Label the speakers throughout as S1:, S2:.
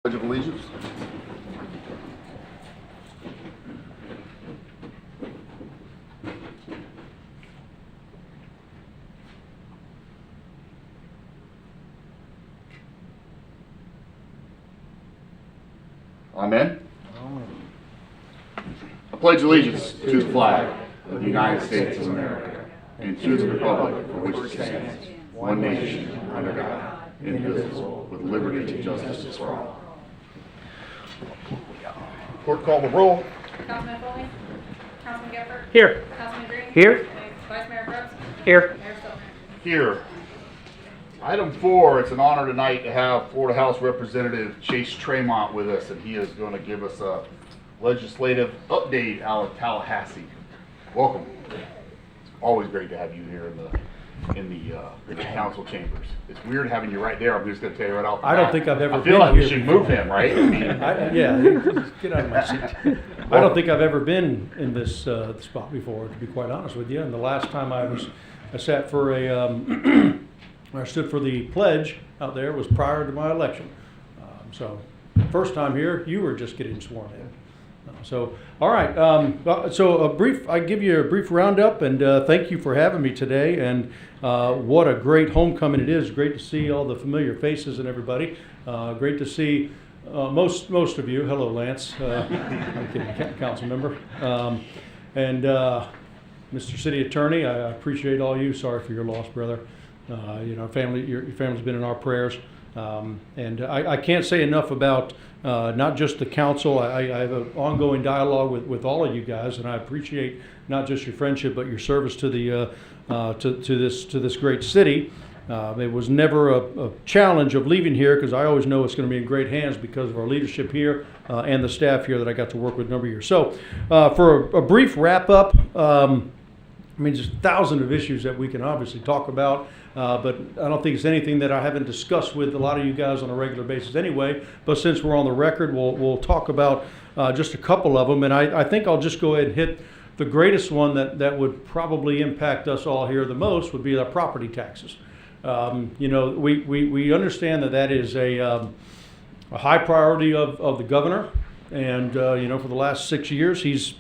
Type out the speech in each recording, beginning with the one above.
S1: Pledge of Allegiance. Amen. I pledge allegiance to the flag of the United States of America and to the republic for which it stands, one nation, under God, indivisible, with liberty and justice for all. Clerk, call the roll.
S2: Councilman Foley? Councilman Gifford?
S3: Here.
S2: Councilman Green?
S3: Here.
S2: Vice Mayor Brooks?
S3: Here.
S2: Mayor Stillman?
S1: Here. Item 4, it's an honor tonight to have Florida House Representative Chase Tremont with us, and he is going to give us a legislative update out of Tallahassee. Welcome. It's always great to have you here in the council chambers. It's weird having you right there. I'm just going to tell you right off the
S3: I don't
S1: bat.
S3: think I've ever
S1: I feel
S3: been
S1: like we
S3: here
S1: should
S3: before.
S1: move him, right? I mean,
S3: Yeah, get out of my seat. I don't think I've ever been in this spot before, to be quite honest with you. And the last time I sat for I stood for the pledge out there was prior to my election. So first time here, you were just getting sworn in. So, all right. I give you a brief roundup, and thank you for having me today. And what a great homecoming it is. Great to see all the familiar faces and everybody. Great to see most of you. Hello, Lance. I'm kidding, council member. And Mr. City Attorney, I appreciate all you. Sorry for your loss, brother. Your family's been in our prayers. And I can't say enough about not just the council. I have an ongoing dialogue with all of you guys, and I appreciate not just your friendship but your service to the to this great city. It was never a challenge of leaving here, because I always know it's going to be in great hands because of our leadership here and the staff here that I got to work with a number of years. So for a brief wrap up, there's thousands of issues that we can obviously talk about. But I don't think it's anything that I haven't discussed with a lot of you guys on a regular basis anyway. But since we're on the record, we'll talk about just a couple of them. And I think I'll just go ahead and hit the greatest one that would probably impact us all here the most would be the property taxes. We understand that is a high priority of the governor. And, for the last 6 years, he's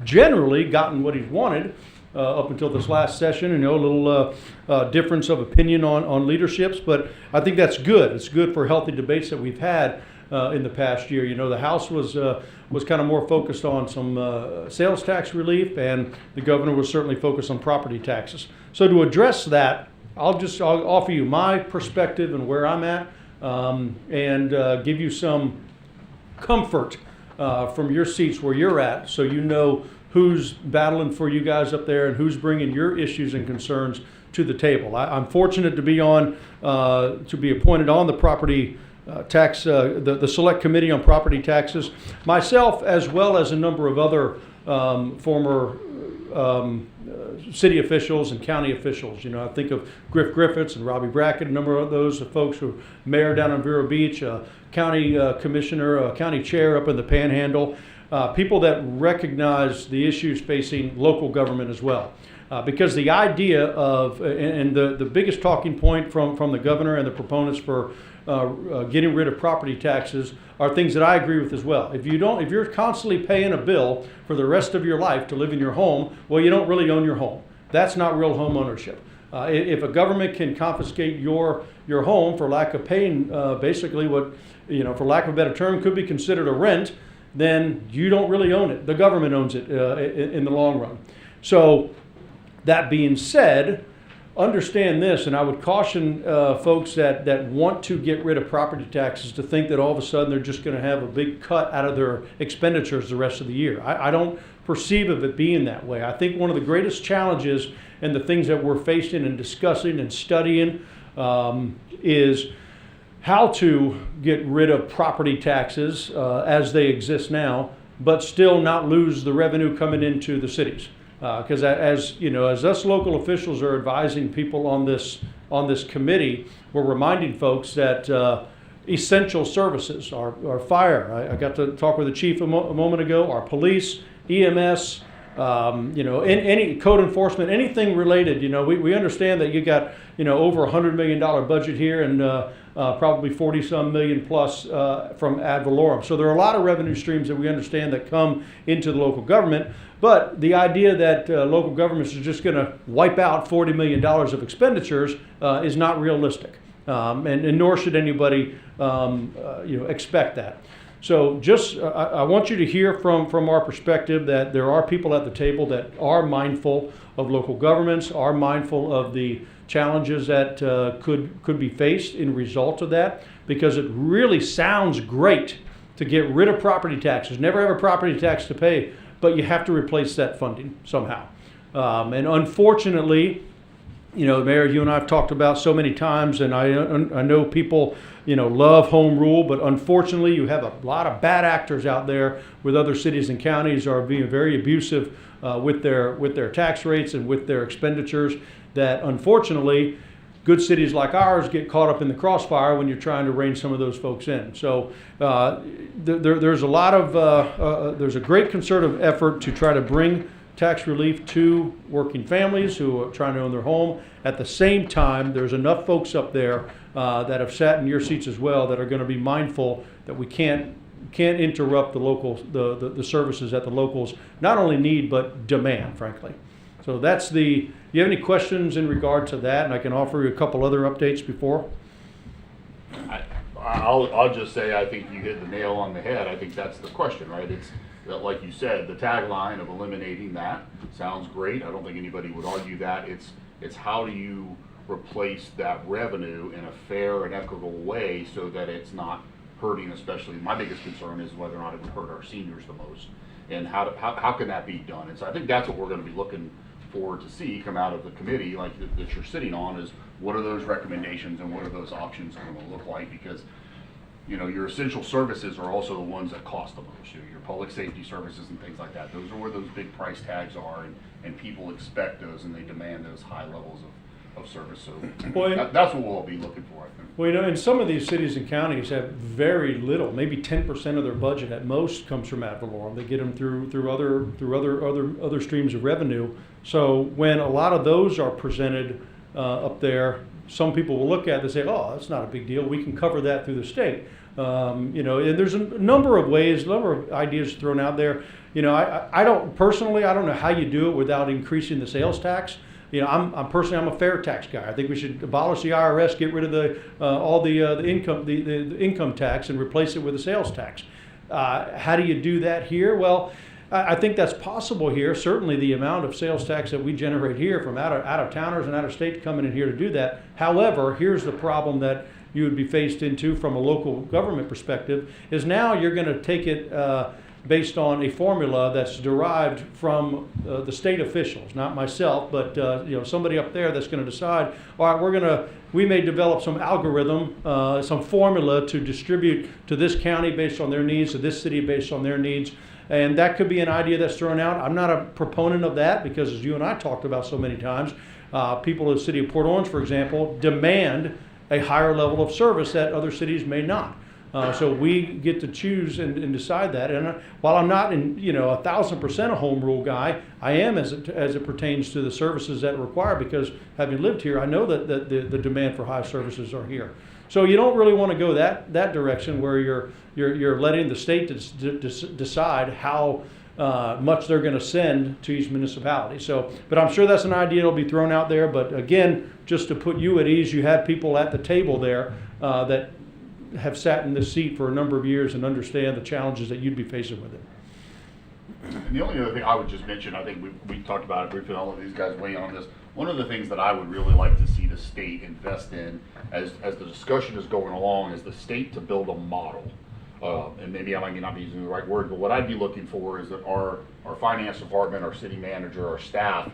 S3: generally gotten what he's wanted. Up until this last session, a little difference of opinion on leaderships, but I think that's good. It's good for healthy debates that we've had in the past year. The House was kind of more focused on some sales tax relief, and the governor was certainly focused on property taxes. So to address that, I'll offer you my perspective and where I'm at, and give you some comfort from your seats where you're at, so you know who's battling for you guys up there and who's bringing your issues and concerns to the table. I'm fortunate to be appointed on the property tax, the select committee on property taxes, myself as well as a number of other former city officials and county officials. I think of Griff Griffiths and Robbie Brackett, a number of those folks who are mayor down in Vero Beach, county commissioner, county chair up in the Panhandle. People that recognize the issues facing local government as well. Because the idea of, and the biggest talking point from the governor and the proponents for getting rid of property taxes are things that I agree with as well. If you're constantly paying a bill for the rest of your life to live in your home, well, you don't really own your home. That's not real home ownership. If a government can confiscate your home for lack of paying basically what, for lack of a better term, could be considered a rent, then you don't really own it. The government owns it in the long run. So that being said, understand this, and I would caution folks that want to get rid of property taxes to think that all of a sudden they're just going to have a big cut out of their expenditures the rest of the year. I don't perceive of it being that way. I think one of the greatest challenges and the things that we're facing and discussing and studying is how to get rid of property taxes as they exist now, but still not lose the revenue coming into the cities. Because as us local officials are advising people on this committee, we're reminding folks that essential services, our fire. I got to talk with the chief a moment ago. Our police, EMS, you know, in any code enforcement, anything related. You know, we understand that you got, you know, over $100 million budget here and probably 40-some million plus from ad valorem. So there are a lot of revenue streams that we understand that come into the local government. But the idea that local governments are just going to wipe out $40 million of expenditures is not realistic, and nor should anybody you know, expect that. So just I want you to hear from our perspective that there are people at the table that are mindful of local governments, are mindful of the challenges that could be faced in result of that, because it really sounds great to get rid of property taxes, never have a property tax to pay, but you have to replace that funding somehow. And unfortunately, you know, Mayor, you and I have talked about so many times, and I know people, you know, love home rule, but unfortunately you have a lot of bad actors out there with other cities and counties are being very abusive with their tax rates and with their expenditures, that unfortunately good cities like ours get caught up in the crossfire when you're trying to rein some of those folks in. So there's a lot of there's a great concerted effort to try to bring tax relief to working families who are trying to own their home. At the same time, there's enough folks up there that have sat in your seats as well that are going to be mindful that we can't interrupt the local the services that the locals not only need but demand, frankly. So that's the. Do you have any questions in regard to that? And I can offer you a couple other updates before.
S1: I'll just say I think you hit the nail on the head. I think that's the question, right? It's that, like you said, the tagline of eliminating that sounds great. I don't think anybody would argue that. It's how do you replace that revenue in a fair and equitable way so that it's not hurting, especially my biggest concern is whether or not it would hurt our seniors the most. And how can that be done? And so I think that's what we're going to be looking forward to see come out of the committee like that you're sitting on, is what are those recommendations and what are those options going to look like, because you know your essential services are also the ones that cost the most. You know, your public safety services and things like that, those are where those big price tags are, and people expect those and they demand those high levels of service. So that's what we'll be looking for, I think.
S3: Well, you know, and some of these cities and counties have very little, maybe 10% of their budget at most comes from ad valorem. They get them through other streams of revenue. So when a lot of those are presented up there, some people will look at it and say, "Oh, that's not a big deal. We can cover that through the state." You know, and there's a number of ways, a number of ideas thrown out there. You know, I don't personally, I don't know how you do it without increasing the sales tax. You know, I'm a fair tax guy. I think we should abolish the IRS, get rid of all the income tax, and replace it with a sales tax. How do you do that here? Well, I think that's possible here. Certainly, the amount of sales tax that we generate here from out of towners and out of state coming in here to do that. However, here's the problem that you would be faced into from a local government perspective: is now you're going to take it based on a formula that's derived from the state officials, not myself, but you know, somebody up there that's going to decide, all right, we may develop some algorithm, some formula to distribute to this county based on their needs, to this city based on their needs. And that could be an idea that's thrown out. I'm not a proponent of that because, as you and I talked about so many times, people in the city of Port Orange, for example, demand a higher level of service that other cities may not. So we get to choose and decide that. And while I'm not 1,000% a home rule guy, I am as it pertains to the services that are required, because having lived here, I know that the demand for high services are here. So you don't really want to go that direction where you're letting the state decide how much they're going to send to each municipality. So, but I'm sure that's an idea that'll be thrown out there. But again, just to put you at ease, you have people at the table there that have sat in this seat for a number of years and understand the challenges that you'd be facing with it.
S1: And the only other thing I would just mention, I think we talked about it briefly, all of these guys weigh in on this. One of the things that I would really like to see the state invest in as the discussion is going along is the state to build a model. And maybe I might not be using the right word, but what I'd be looking for is that our finance department, our city manager, our staff,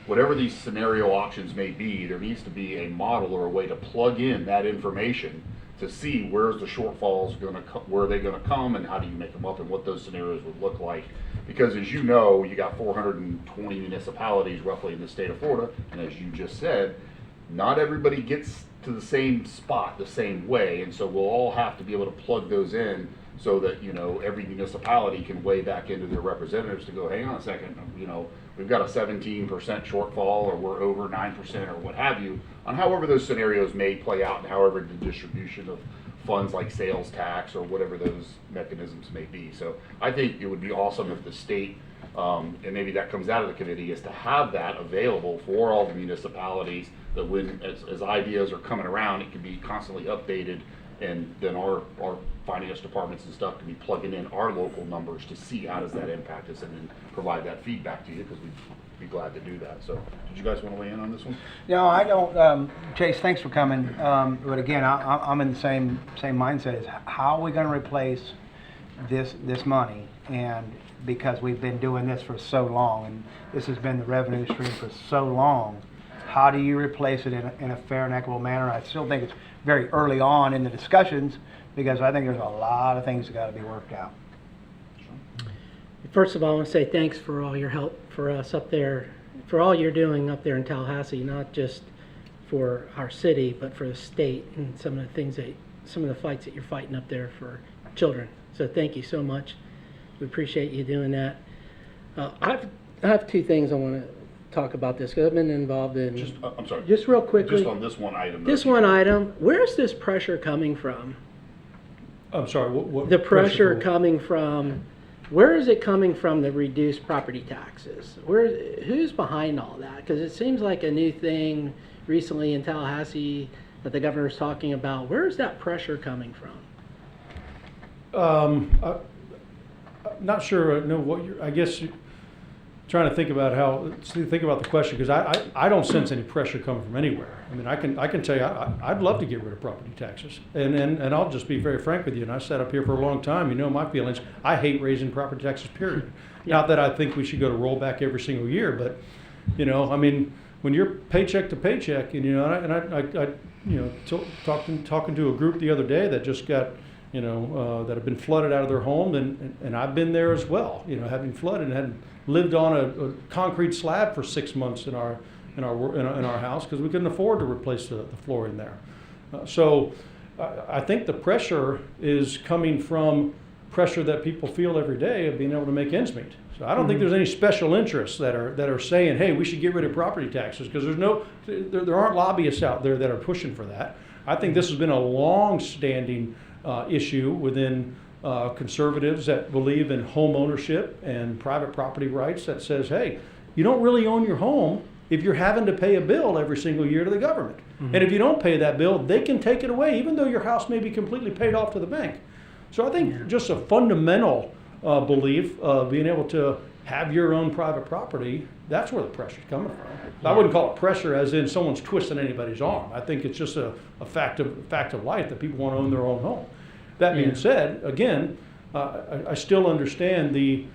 S1: whatever these scenario options may be, there needs to be a model or a way to plug in that information to see where's the shortfalls where are they going to come, and how do you make them up, and what those scenarios would look like. Because as you know, you got 420 municipalities roughly in the state of Florida, and as you just said, not everybody gets to the same spot the same way, and so we'll all have to be able to plug those in so that, you know, every municipality can weigh back into their representatives to go, hang on a second, you know, we've got a 17% shortfall, or we're over 9%, or what have you, on however those scenarios may play out, and however the distribution of funds like sales tax or whatever those mechanisms may be. So I think it would be awesome if the state, and maybe that comes out of the committee, is to have that available for all the municipalities, that when, as ideas are coming around, it can be constantly updated, and then our finance departments and stuff can be plugging in our local numbers to see how does that impact us, and then provide that feedback to you, because we'd be glad to do that. So did you guys want to weigh in on this one?
S4: No, I don't, Chase, thanks for coming. But again, I'm in the same mindset as how are we gonna replace this money? And because we've been doing this for so long, and this has been the revenue stream for so long, how do you replace it in a fair and equitable manner? I still think it's very early on in the discussions, because I think there's a lot of things that gotta be worked out.
S5: First of all, I want to say thanks for all your help for us up there, for all you're doing up there in Tallahassee, not just for our city, but for the state, and some of the fights that you're fighting up there for children. So thank you so much. We appreciate you doing that. I have two things I want to talk about this, because I've been involved in.
S1: Just, I'm sorry.
S5: Just real quickly.
S1: Just on this one item.
S5: This one item, where's this pressure coming from?
S3: I'm sorry, what?
S5: The pressure
S3: for-
S5: coming from, where is it coming from, the reduced property taxes? Who's behind all that? Because it seems like a new thing recently in Tallahassee that the governor's talking about. Where is that pressure coming from?
S3: I'm not sure I know what you're, I guess you're trying to think about the question, because I don't sense any pressure coming from anywhere. I mean, I can tell you, I'd love to get rid of property taxes. And I'll just be very frank with you, and I sat up here for a long time, you know my feelings. I hate raising property taxes, period. Not that I think we should go to rollback every single year, but, you know, I mean, when you're paycheck to paycheck, and, you know, talking to a group the other day that just got, you know, that have been flooded out of their home, and I've been there as well, you know, having flooded and had lived on a concrete slab for 6 months in our house, because we couldn't afford to replace the flooring there. So I think the pressure is coming from pressure that people feel every day of being able to make ends meet. So I don't think there's any special interests that are saying, hey, we should get rid of property taxes, because there aren't lobbyists out there that are pushing for that. I think this has been a long-standing issue within conservatives that believe in home ownership and private property rights, that says, hey, you don't really own your home if you're having to pay a bill every single year to the government. And if you don't pay that bill, they can take it away, even though your house may be completely paid off to the bank. So I think just a fundamental belief of being able to have your own private property, that's where the pressure's coming from. I wouldn't call it pressure as in someone's twisting anybody's arm. I think it's just a fact of life that people want to own their own home. That being said, again, I still understand the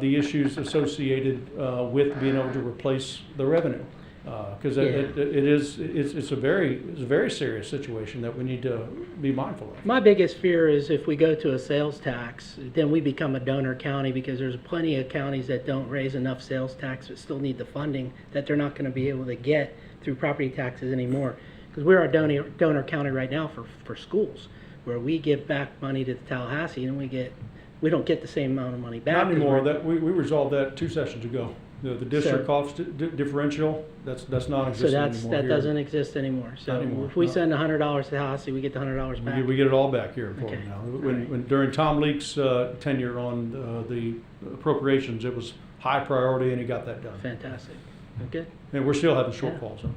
S3: issues associated with being able to replace the revenue, because it's a very serious situation that we need to be mindful of.
S5: My biggest fear is if we go to a sales tax, then we become a donor county, because there's plenty of counties that don't raise enough sales tax but still need the funding that they're not going to be able to get through property taxes anymore. Because we're a donor county right now for schools, where we give back money to Tallahassee, and we don't get the same amount of money back.
S3: Not anymore. That we resolved that 2 sessions ago. The district cost differential, that's non-existent anymore.
S5: That
S3: here.
S5: doesn't exist anymore. So
S3: Not anymore,
S5: if we
S3: no.
S5: send $100 to Tallahassee, we get the $100 back.
S3: We get it all back here in
S5: Okay.
S3: Florida now. When during Tom Leake's tenure on the appropriations, it was high priority, and he got that done.
S5: Fantastic. Okay.
S3: And we're still having shortfalls up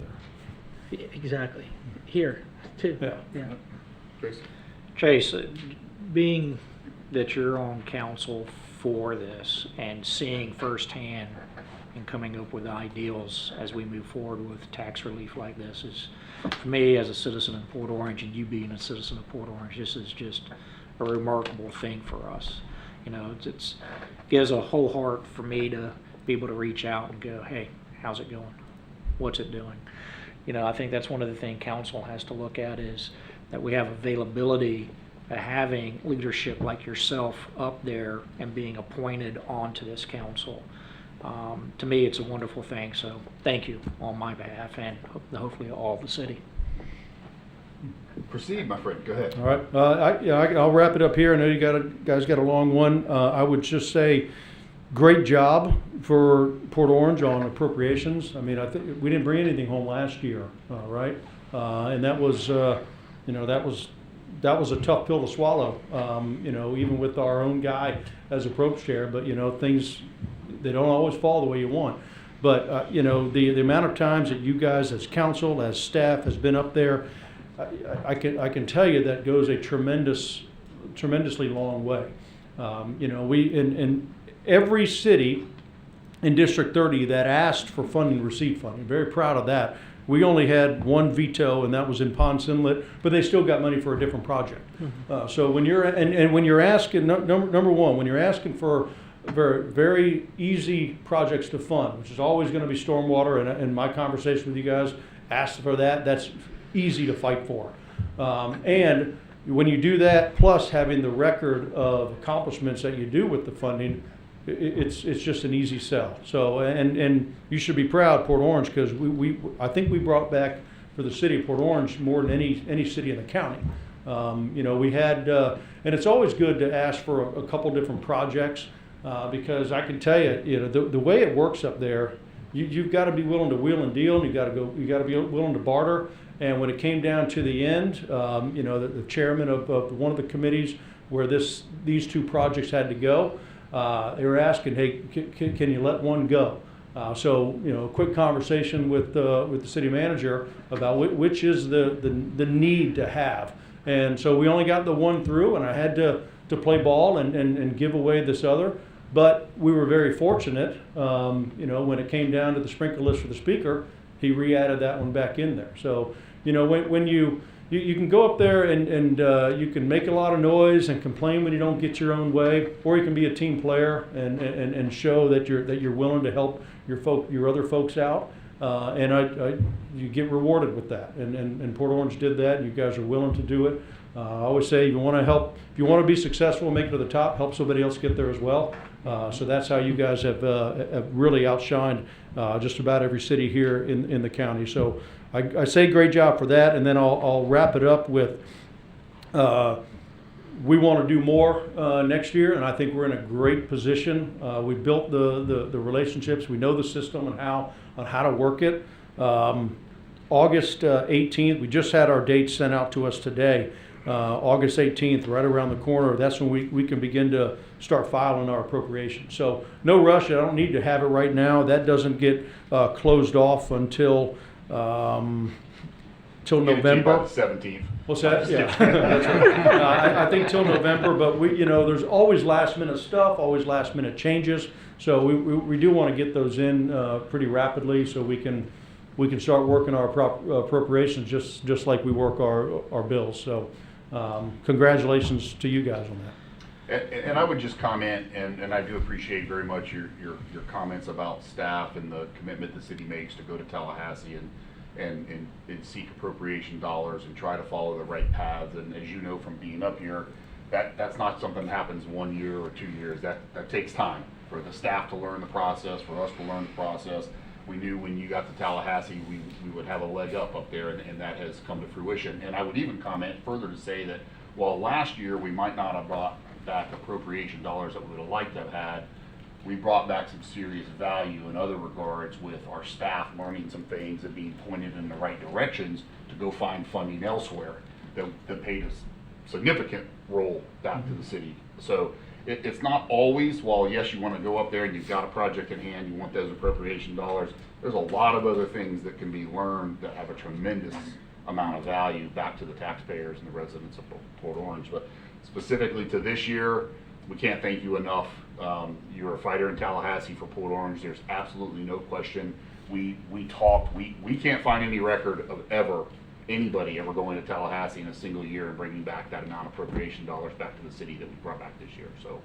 S3: there.
S5: Exactly. Here too.
S3: Yeah.
S1: Tracy?
S6: Chase, being that you're on council for this and seeing firsthand and coming up with ideals as we move forward with tax relief like this is, for me as a citizen of Port Orange, and you being a citizen of Port Orange, this is just a remarkable thing for us. You know, it gives a whole heart for me to be able to reach out and go, hey, how's it going? What's it doing? You know, I think that's one of the things council has to look at, is that we have availability of having leadership like yourself up there and being appointed onto this council. To me, it's a wonderful thing. So thank you on my behalf, and hopefully all of the city.
S1: Proceed, my friend, go ahead.
S3: All right, I'll wrap it up here. I know guys got a long one. I would just say, great job for Port Orange on appropriations. I mean, I think we didn't bring anything home last year, right? And that was, that was a tough pill to swallow. Even with our own guy as approach chair, but things, they don't always fall the way you want. But the amount of times that you guys, as council, as staff, has been up there, I can tell you that goes a tremendously long way. We in every city in District 30 that asked for funding received funding. Very proud of that. We only had one veto, and that was in Ponce Inlet, but they still got money for a different project. So when you're when you're asking, number one, when you're asking for very easy projects to fund, which is always going to be stormwater, and my conversation with you guys asked for that. That's easy to fight for. And when you do that, plus having the record of accomplishments that you do with the funding, it's just an easy sell. So, and you should be proud, Port Orange, because I think we brought back for the city of Port Orange more than any city in the county. We had, and it's always good to ask for a couple different projects, because I can tell you, the way it works up there, you've got to be willing to wheel and deal, and you got to be willing to barter. And when it came down to the end, the chairman of one of the committees where these two projects had to go, they were asking, hey, can you let one go? So a quick conversation with the city manager about which is the need to have. And so we only got the one through, and I had to play ball and give away this other. But we were very fortunate, when it came down to the sprinkler list for the speaker, he re-added that one back in there. So, when you can go up there and you can make a lot of noise and complain when you don't get your own way, or you can be a team player and show that you're willing to help your other folks out, and you get rewarded with that. And Port Orange did that. You guys are willing to do it. I always say, if you want to be successful and make it to the top, help somebody else get there as well. So that's how you guys have really outshined just about every city here in the county. So I say great job for that, and then I'll wrap it up with we want to do more next year, and I think we're in a great position. We built the relationships. We know the system and how to work it. August 18th, we just had our dates sent out to us today. August 18th, right around the corner, that's when we can begin to start filing our appropriations. So no rush, I don't need to have it right now. That doesn't get closed off until till November.
S1: 17th.
S3: What's that? Yeah. That's right. I think till November, but there's always last minute stuff, always last minute changes. So we do want to get those in pretty rapidly, so we can start working our appropriations just like we work our bills. So congratulations to you guys on that.
S1: And I would just comment, and I do appreciate very much your comments about staff and the commitment the city makes to go to Tallahassee and seek appropriation dollars and try to follow the right paths. And as you know from being up here, that's not something that happens 1 year or 2 years. That takes time for the staff to learn the process, for us to learn the process. We knew when you got to Tallahassee, we would have a leg up there, and that has come to fruition. And I would even comment further to say that while last year we might not have brought back appropriation dollars that we would have liked to have had, we brought back some serious value in other regards with our staff learning some things and being pointed in the right directions to go find funding elsewhere that paid a significant role back to the city. So it's not always, while yes, you want to go up there and you've got a project in hand, you want those appropriation dollars, there's a lot of other things that can be learned that have a tremendous amount of value back to the taxpayers and the residents of Port Orange. But specifically to this year, we can't thank you enough. You're a fighter in Tallahassee for Port Orange. There's absolutely no question. We talked, we can't find any record of anybody ever going to Tallahassee in a single year and bringing back that amount of appropriation dollars back to the city that we brought back this year. So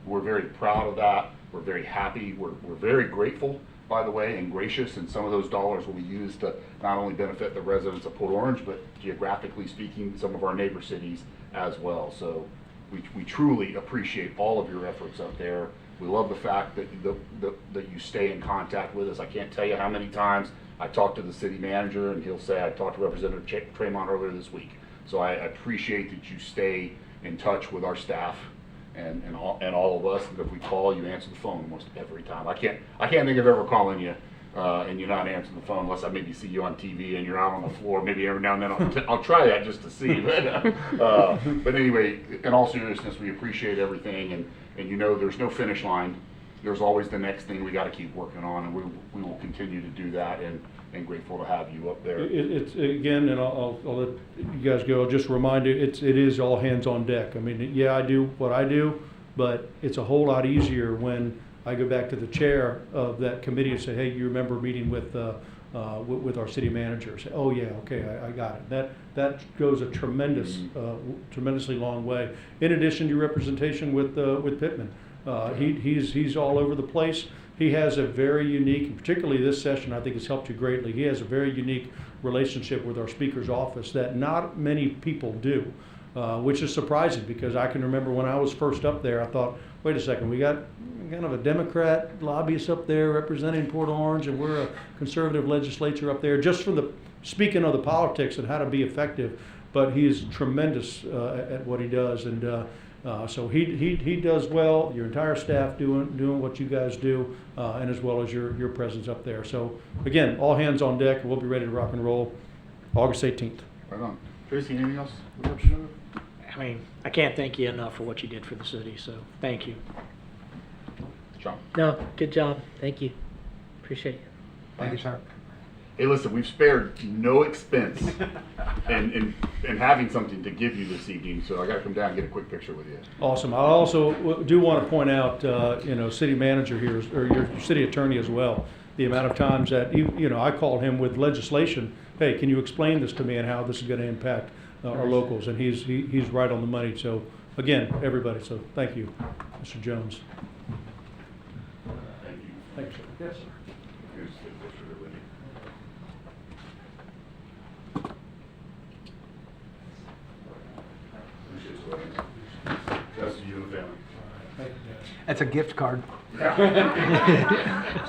S1: we're very proud of that. We're very happy. We're very grateful, by the way, and gracious, and some of those dollars will be used to not only benefit the residents of Port Orange, but geographically speaking, some of our neighbor cities as well. So we truly appreciate all of your efforts out there. We love the fact that that you stay in contact with us. I can't tell you how many times I talked to the city manager, and he'll say, I talked to Representative Tremont earlier this week. So I appreciate that you stay in touch with our staff and all of us, and if we call, you answer the phone almost every time. I can't think of ever calling you, and you're not answering the phone unless I maybe see you on TV and you're out on the floor. Maybe every now and then I'll try that just to see. But anyway, in all seriousness, we appreciate everything, and you know there's no finish line. There's always the next thing we got to keep working on, and we will continue to do that, and grateful to have you up there.
S3: It's, again, and I'll let you guys go, I'll just remind you, it is all hands on deck. I mean, yeah, I do what I do, but it's a whole lot easier when I go back to the chair of that committee and say, hey, you remember meeting with our city manager? Say, oh yeah, okay, I got it. That goes a tremendously long way. In addition to your representation with Pittman, he's all over the place. He has a very unique, particularly this session, I think it's helped you greatly. He has a very unique relationship with our Speaker's office that not many people do, which is surprising because I can remember when I was first up there, I thought, wait a second, we got kind of a Democrat lobbyist up there representing Port Orange, and we're a conservative legislature up there, just from the speaking of the politics and how to be effective. But he is tremendous at what he does, and so he does well. Your entire staff doing what you guys do, and as well as your presence up there. So again, all hands on deck. We'll be ready to rock and roll August 18th.
S1: Right on. Tracy, anything else? Representative?
S6: I mean, I can't thank you enough for what you did for the city, so thank you.
S1: John?
S5: No, good job. Thank you. Appreciate you.
S4: Thank you, sir.
S1: Hey, listen, we've spared no expense in having something to give you this evening, so I got to come down and get a quick picture with you.
S3: Awesome. I also do want to point out, city manager here, or your city attorney as well, the amount of times that, I called him with legislation, hey, can you explain this to me and how this is going to impact our locals? And he's right on the money. So again, everybody, so thank you, Mr. Jones.
S1: Thank you.
S3: Thanks, sir. Yes, sir.
S1: Here's the picture there with you. Appreciate you. That's you and the family.
S4: That's a gift card.
S3: It's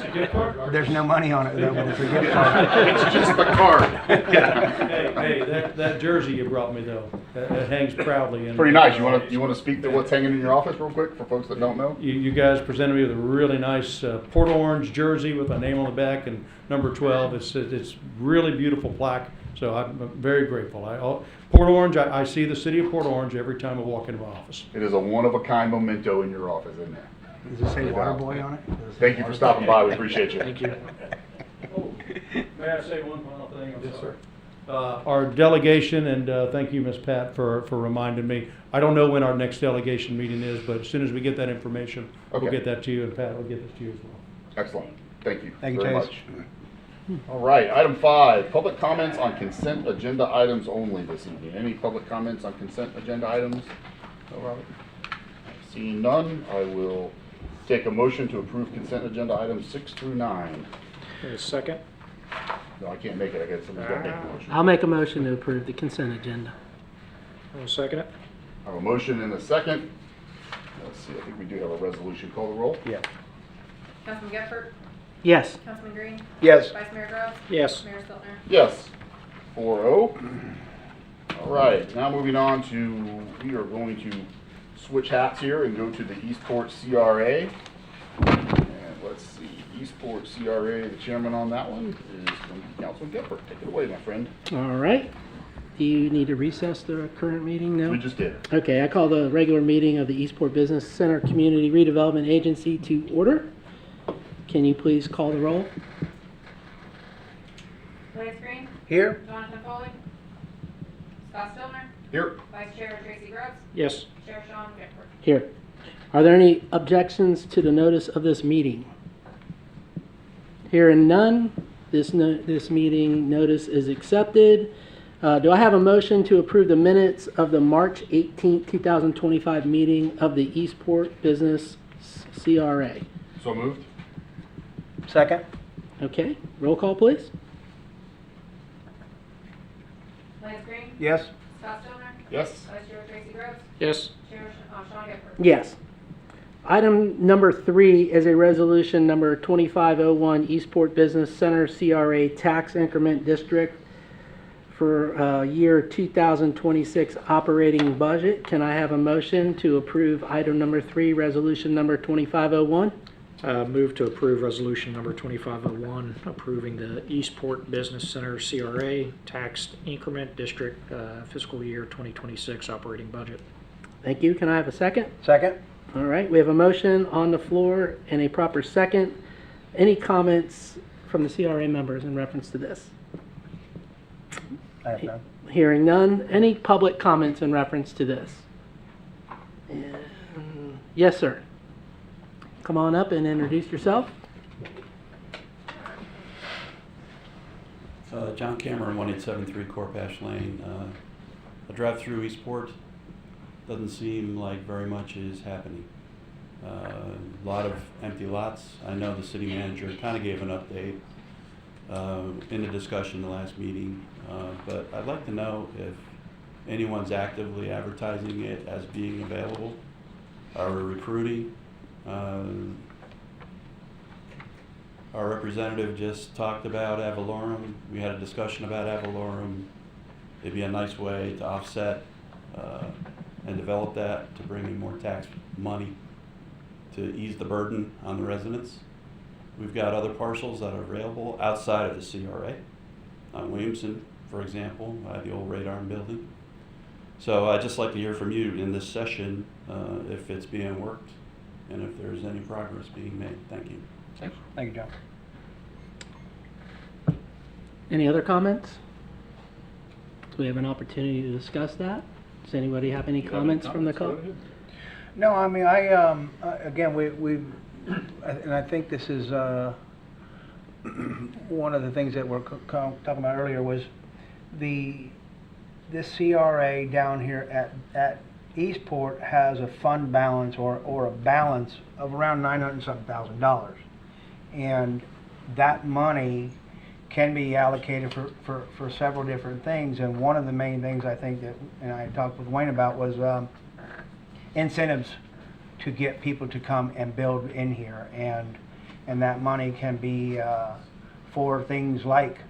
S3: a gift card?
S4: There's no money on it though, but it's a gift card.
S1: It's just the card.
S3: Hey, that jersey you brought me though, that hangs proudly.
S1: Pretty nice. You want to speak to what's hanging in your office real quick for folks that don't know?
S3: You guys presented me with a really nice Port Orange jersey with a name on the back and number 12. It's really beautiful plaque, so I'm very grateful. Port Orange, I see the city of Port Orange every time I walk into my office.
S1: It is a one-of-a-kind memento in your office, isn't it?
S4: Does it say Water Boy on it?
S1: Thank you for stopping by. We appreciate you.
S6: Thank you.
S3: May I say one final thing? Yes, sir. Our delegation, and thank you, Ms. Pat, for reminding me. I don't know when our next delegation meeting is, but as soon as we get that information, we'll
S1: Okay.
S3: get that to you, and Pat will get this to you as well.
S1: Excellent. Thank you
S4: Thank you,
S1: very
S4: Chase.
S1: much. All right, item 5, public comments on consent agenda items only this evening. Any public comments on consent agenda items? No, Robert? Seeing none, I will take a motion to approve consent agenda items 6 through 9.
S6: A second?
S1: No, I can't make it. I got somebody's got to make the motion.
S5: I'll make a motion to approve the consent agenda.
S6: I'll second it.
S1: I have a motion and a second. Let's see, I think we do have a resolution. Call the roll.
S4: Yeah.
S2: Councilman Gephart,
S5: Yes.
S2: Councilman Green,
S4: Yes.
S2: Vice Mayor Groves,
S6: Yes.
S2: Mayor Stiltner.
S1: Yes, 4-0. All right, now moving on to, we are going to switch hats here and go to the Eastport CRA. And let's see, Eastport CRA, the chairman on that one is going to be Councilman Gephart. Take it away, my friend.
S5: All right. Do you need to recess the current meeting now?
S1: We just did.
S5: Okay, I call the regular meeting of the Eastport Business Center Community Redevelopment Agency to order. Can you please call the roll?
S2: Lance Green,
S4: Here?
S2: Jonathan Foley, Scott Stiltner,
S1: Here.
S2: Vice Chair Tracy Groves,
S6: Yes.
S2: Chair Sean Gephart.
S5: Here. Are there any objections to the notice of this meeting? Hearing none, this meeting notice is accepted. Do I have a motion to approve the minutes of the March 18th, 2025 meeting of the Eastport Business CRA?
S1: So moved.
S4: Second?
S2: Okay, roll call, please. Lance Green,
S4: Yes?
S2: Scott Stoner,
S1: Yes.
S2: Vice Chair Tracy Groves,
S6: Yes.
S2: Chair Sean Gephardt.
S5: Yes. Item number 3 is a resolution number 2501 Eastport Business Center CRA Tax Increment District for year 2026 operating budget. Can I have a motion to approve item number 3, resolution number 2501?
S6: Move to approve resolution number 2501, approving the Eastport Business Center CRA Tax Increment District fiscal year 2026 operating budget.
S5: Thank you. Can I have a second?
S4: Second?
S5: All right, we have a motion on the floor and a proper second. Any comments from the CRA members in reference to this?
S4: I have none.
S5: Hearing none. Any public comments in reference to this? Yes, sir. Come on up and introduce yourself.
S7: John Cameron, 1873 Corpash Lane. A drive through Eastport. Doesn't seem like very much is happening. A lot of empty lots. I know the city manager kind of gave an update in the discussion the last meeting, but I'd like to know if anyone's actively advertising it as being available. Are we recruiting? Our representative just talked about Avalorum. We had a discussion about Avalorum. It'd be a nice way to offset and develop that to bring in more tax money to ease the burden on the residents. We've got other parcels that are available outside of the CRA. On Williamson, for example, the old Radar building. So I'd just like to hear from you in this session if it's being worked and if there's any progress being made. Thank you.
S4: Thank you, John.
S5: Any other comments? Do we have an opportunity to discuss that? Does anybody have any comments from the
S4: No, I mean, again, and I think this is one of the things that we're talking about earlier was this CRA down here at Eastport has a fund balance or a balance of around $900,000, and that money can be allocated for several different things. And one of the main things I think that, and I talked with Wayne about, was incentives to get people to come and build in here, and that money can be for things like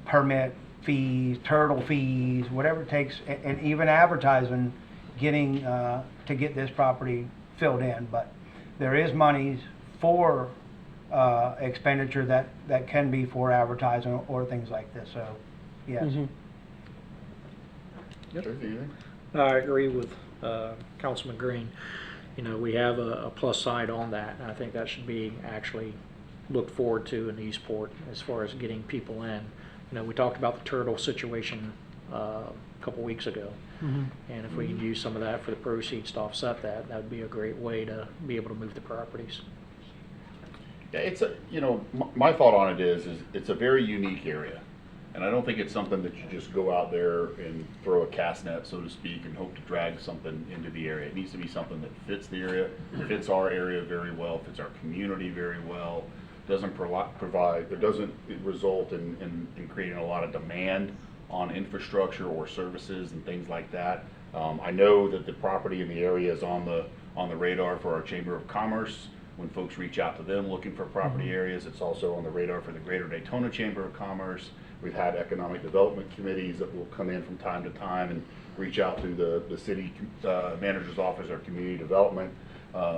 S4: permit fees, turtle fees, whatever it takes, and even advertising, getting to get this property filled in. But there is monies for expenditure that can be for advertising or things like this. So, yes.
S5: Mm-hmm.
S1: Tracy, anything?
S6: I agree with Councilman Green. You know, we have a plus side on that, and I think that should be actually looked forward to in Eastport as far as getting people in. You know, we talked about the turtle situation a couple weeks ago,
S5: Mm-hmm.
S6: and if we can use some of that for the proceeds to offset that, that would be a great way to be able to move the properties.
S1: Yeah, it's a, my thought on it is it's a very unique area. And I don't think it's something that you just go out there and throw a cast net, so to speak, and hope to drag something into the area. It needs to be something that fits the area, fits our area very well, fits our community very well, doesn't provide, it doesn't result in creating a lot of demand on infrastructure or services and things like that. I know that the property in the area is on the radar for our Chamber of Commerce. When folks reach out to them looking for property areas, it's also on the radar for the Greater Daytona Chamber of Commerce. We've had economic development committees that will come in from time to time and reach out to the city manager's office or community development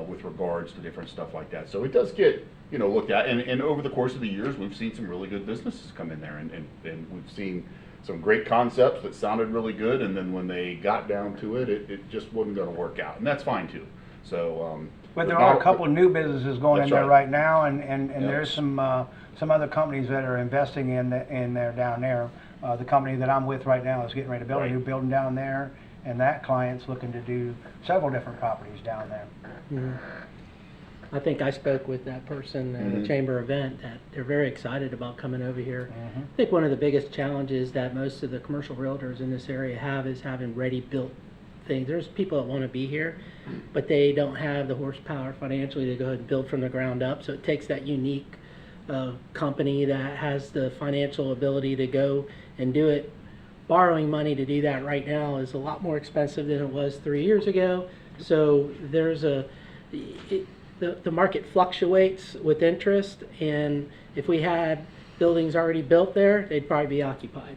S1: with regards to different stuff like that. So it does get looked at, and over the course of the years, we've seen some really good businesses come in there, and we've seen some great concepts that sounded really good, and then when they got down to it, it just wasn't going to work out, and that's fine too. So.
S4: But there are a couple of new businesses going in there right now, and
S1: Yep.
S4: there's some other companies that are investing in there down there. The company that I'm with right now is getting ready to build a new building down there, and that client's looking to do several different properties down there.
S5: Mm-hmm. I think I spoke with that person at the chamber event that they're very excited about coming over here.
S4: Mm-hmm.
S5: I think one of the biggest challenges that most of the commercial realtors in this area have is having ready-built things. There's people that want to be here, but they don't have the horsepower financially to go ahead and build from the ground up. So it takes that unique company that has the financial ability to go and do it. Borrowing money to do that right now is a lot more expensive than it was 3 years ago. So there's the market fluctuates with interest, and if we had buildings already built there, they'd probably be occupied.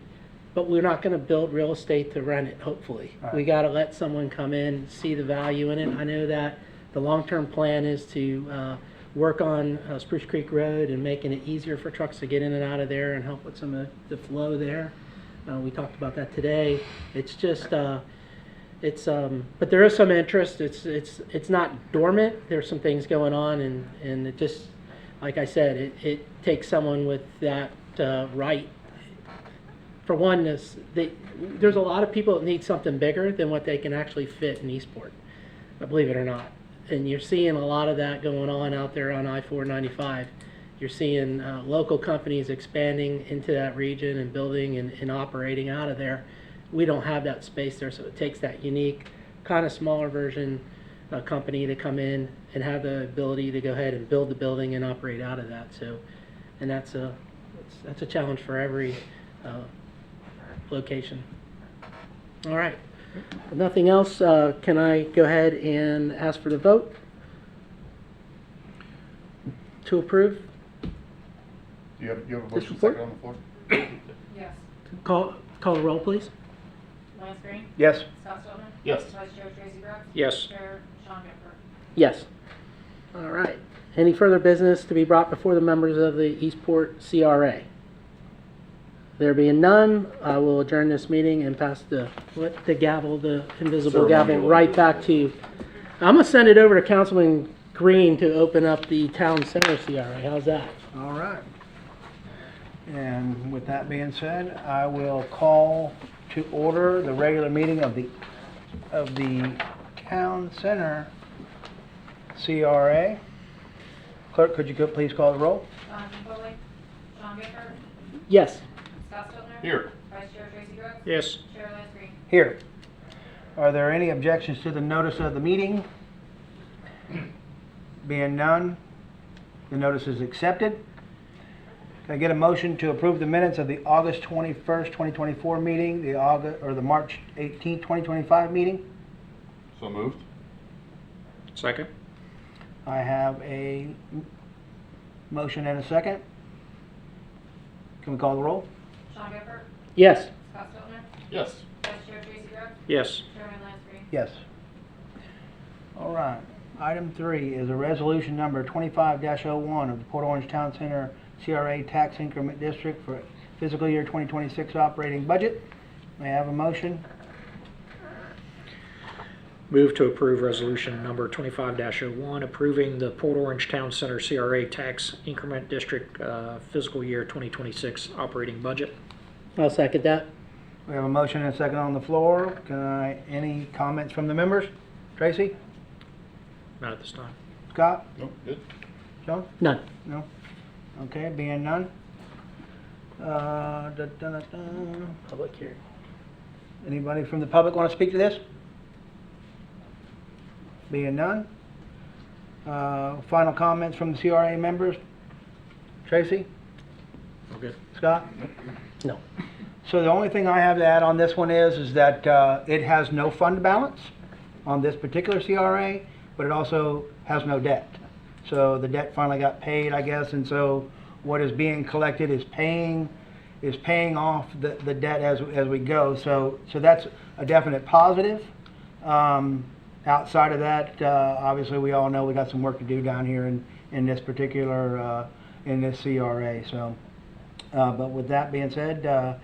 S5: But we're not gonna build real estate to rent it, hopefully. We
S4: Right.
S5: gotta let someone come in, see the value in it. I know that the long-term plan is to work on Spruce Creek Road and making it easier for trucks to get in and out of there and help with some of the flow there. We talked about that today. It's just, but there is some interest. It's not dormant. There's some things going on, and it just, like I said, it takes someone with that right. For one, there's a lot of people that need something bigger than what they can actually fit in Eastport, believe it or not. And you're seeing a lot of that going on out there on I-495. You're seeing local companies expanding into that region and building and operating out of there. We don't have that space there, so it takes that unique, kind of smaller version company to come in and have the ability to go ahead and build the building and operate out of that. So, and that's a challenge for every location. All right. If nothing else, can I go ahead and ask for the vote to approve?
S1: Do you have a
S5: This
S1: motion
S5: report?
S1: second on the floor?
S2: Yes.
S5: Call the roll, please.
S2: Lance Green.
S4: Yes.
S2: Scott Stelter.
S1: Yes.
S2: Vice Chair Tracy Brooks.
S6: Yes.
S2: Chair Sean Gifford.
S5: Yes. All right. Any further business to be brought before the members of the Eastport CRA? There being none, I will adjourn this meeting and pass the gavel, the invisible gavel,
S1: Ceremonial.
S5: right back to you. I'm gonna send it over to Councilman Green to open up the town center CRA. How's that?
S4: All right. And with that being said, I will call to order the regular meeting of the Town Center CRA. Clerk, could you please call the roll?
S2: Jonathan Foley. Sean Gifford.
S5: Yes.
S2: Scott Stelter.
S1: Here.
S2: Vice Chair Tracy Brooks.
S6: Yes.
S2: Chair Lance Green.
S4: Here. Are there any objections to the notice of the meeting? Being none, the notice is accepted. Can I get a motion to approve the minutes of the August 21st, 2024 meeting, the March 18th, 2025 meeting?
S1: So moved.
S6: Second?
S4: I have a motion and a second. Can we call the roll?
S2: Sean Gifford.
S5: Yes.
S2: Scott Stelter.
S1: Yes.
S2: Vice Chair Tracy Brooks.
S6: Yes.
S2: Chairman Lance Green.
S4: Yes. All right. Item 3 is a resolution number 25-01 of the Port Orange Town Center CRA Tax Increment District for fiscal year 2026 operating budget. May I have a motion?
S6: Move to approve resolution number 25-01, approving the Port Orange Town Center CRA Tax Increment District fiscal year 2026 operating budget.
S5: I'll second that.
S4: We have a motion and a second on the floor. Any comments from the members? Tracy?
S6: Not at this time.
S4: Scott?
S1: Nope, good.
S4: John?
S5: None.
S4: No? Okay, being none.
S5: Public hearing.
S4: Anybody from the public want to speak to this? Being none. Final comments from the CRA members? Tracy?
S6: Okay.
S4: Scott?
S5: No.
S4: So the only thing I have to add on this one is that it has no fund balance on this particular CRA, but it also has no debt. So the debt finally got paid, I guess, and so what is being collected is paying off the debt as we go. So that's a definite positive. Outside of that, obviously we all know we got some work to do down here in this particular in this CRA. So, but with that being said,